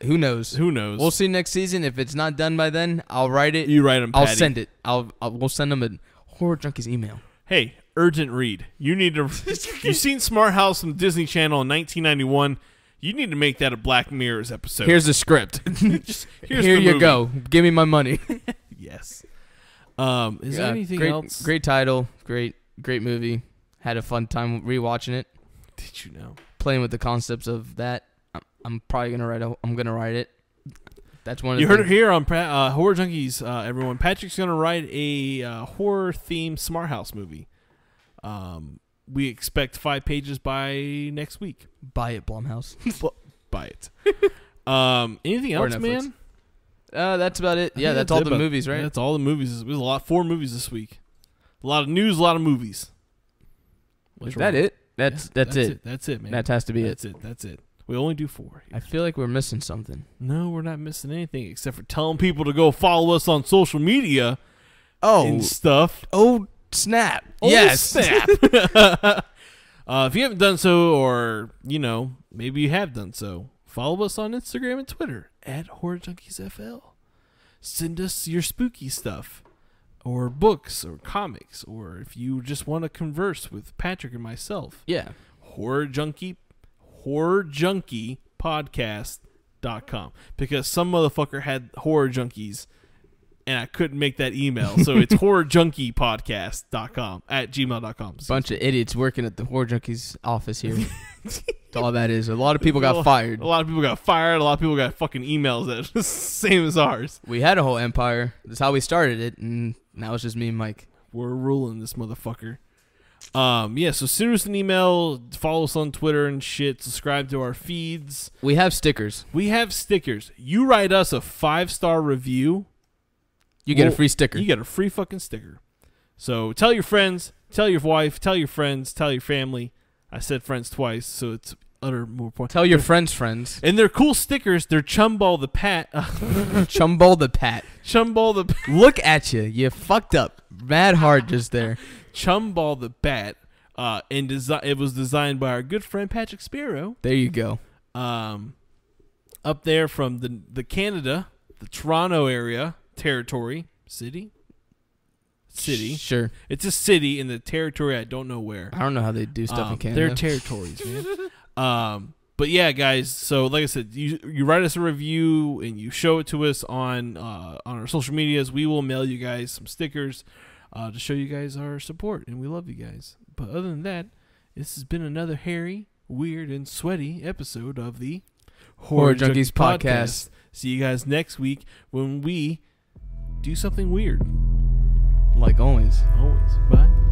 [SPEAKER 3] Who knows?
[SPEAKER 2] Who knows?
[SPEAKER 3] We'll see next season. If it's not done by then, I'll write it.
[SPEAKER 2] You write them,
[SPEAKER 3] I'll
[SPEAKER 2] Patty.
[SPEAKER 3] send it. We'll send them a Horror Junkies email.
[SPEAKER 2] Hey, urgent read. You need to. You've seen Smart House on Disney Channel in 1991. You need to make that a Black Mirrors episode.
[SPEAKER 3] Here's the script.
[SPEAKER 2] Here's
[SPEAKER 3] Here
[SPEAKER 2] the
[SPEAKER 3] you
[SPEAKER 2] movie.
[SPEAKER 3] go. Give me my money.
[SPEAKER 2] Yes. Is there anything
[SPEAKER 3] great,
[SPEAKER 2] else?
[SPEAKER 3] Great title. Great movie. Had a fun time rewatching it.
[SPEAKER 2] Did you know?
[SPEAKER 3] Playing with the concepts of that. I'm probably gonna write. I'm gonna write it. That's one of
[SPEAKER 2] You
[SPEAKER 3] the
[SPEAKER 2] heard it here on Horror Junkies. Everyone, Patrick's gonna write a horror-themed Smart House movie. We expect 5 pages by next week.
[SPEAKER 3] Buy it, Blumhouse.
[SPEAKER 2] Buy it. Anything
[SPEAKER 3] Or
[SPEAKER 2] else,
[SPEAKER 3] Netflix.
[SPEAKER 2] man?
[SPEAKER 3] That's about it.
[SPEAKER 2] I
[SPEAKER 3] Yeah,
[SPEAKER 2] think
[SPEAKER 3] that's all
[SPEAKER 2] it
[SPEAKER 3] the
[SPEAKER 2] about-
[SPEAKER 3] movies, right?
[SPEAKER 2] That's all the movies. There's a lot 4 movies this week. A lot of news, a lot of movies.
[SPEAKER 3] Is that it? That's it.
[SPEAKER 2] That's it, man.
[SPEAKER 3] That has to be
[SPEAKER 2] That's it. That's it. We only do 4.
[SPEAKER 3] I feel like we're missing something.
[SPEAKER 2] No, we're not missing anything except for telling people to go follow us on social media and stuff.
[SPEAKER 3] Oh, snap.
[SPEAKER 2] Oh,
[SPEAKER 3] Yes.
[SPEAKER 2] snap. If you haven't done so, or, maybe you have done so, follow us on Instagram and Twitter at Horror Junkies FL. Send us your spooky stuff, or books, or comics, or if you just want to converse with Patrick and myself,
[SPEAKER 3] Yeah.
[SPEAKER 2] Horror Junkie Podcast.com. Because some motherfucker had Horror Junkies and I couldn't make that email. So it's horrorjunkiepodcast.com at gmail.com.
[SPEAKER 3] Bunch of idiots working at the Horror Junkies office here. That's all that is. A lot of people got fired.
[SPEAKER 2] A lot of people got fired. A lot of people got fucking emails that are the same as ours.
[SPEAKER 3] We had a whole empire. That's how we started it. And Now it's just me and Mike.
[SPEAKER 2] We're ruling this motherfucker. Yeah, so send us an email, follow us on Twitter and shit, subscribe to our feeds.
[SPEAKER 3] We have stickers.
[SPEAKER 2] You write us a 5-star review,
[SPEAKER 3] You get a free sticker.
[SPEAKER 2] You get a free fucking sticker. So tell your friends, tell your wife, tell your friends, tell your family. I said friends twice, so it's utter more point.
[SPEAKER 3] Tell your friends.
[SPEAKER 2] And they're cool stickers. They're Chumball the Pat.
[SPEAKER 3] Chumball the Pat.
[SPEAKER 2] Chumball the
[SPEAKER 3] Look at you. You fucked up. Mad hard just there.
[SPEAKER 2] Chumball the Bat. And it was designed by our good friend Patrick Spiro.
[SPEAKER 3] There you go.
[SPEAKER 2] Up there from the Canada, the Toronto area, territory, city.
[SPEAKER 3] Sure.
[SPEAKER 2] It's a city in the territory. I don't know where.
[SPEAKER 3] I don't know how they do stuff in Canada.
[SPEAKER 2] They're territories, man. But yeah, guys. So like I said, you write us a review and you show it to us on our social medias. We will mail you guys some stickers to show you guys our support, and we love you guys. But other than that, this has been another hairy, weird, and sweaty episode of the
[SPEAKER 3] Horror Junkies Podcast.
[SPEAKER 2] See you guys next week when we do something weird.
[SPEAKER 3] Like always.
[SPEAKER 2] Always. Bye.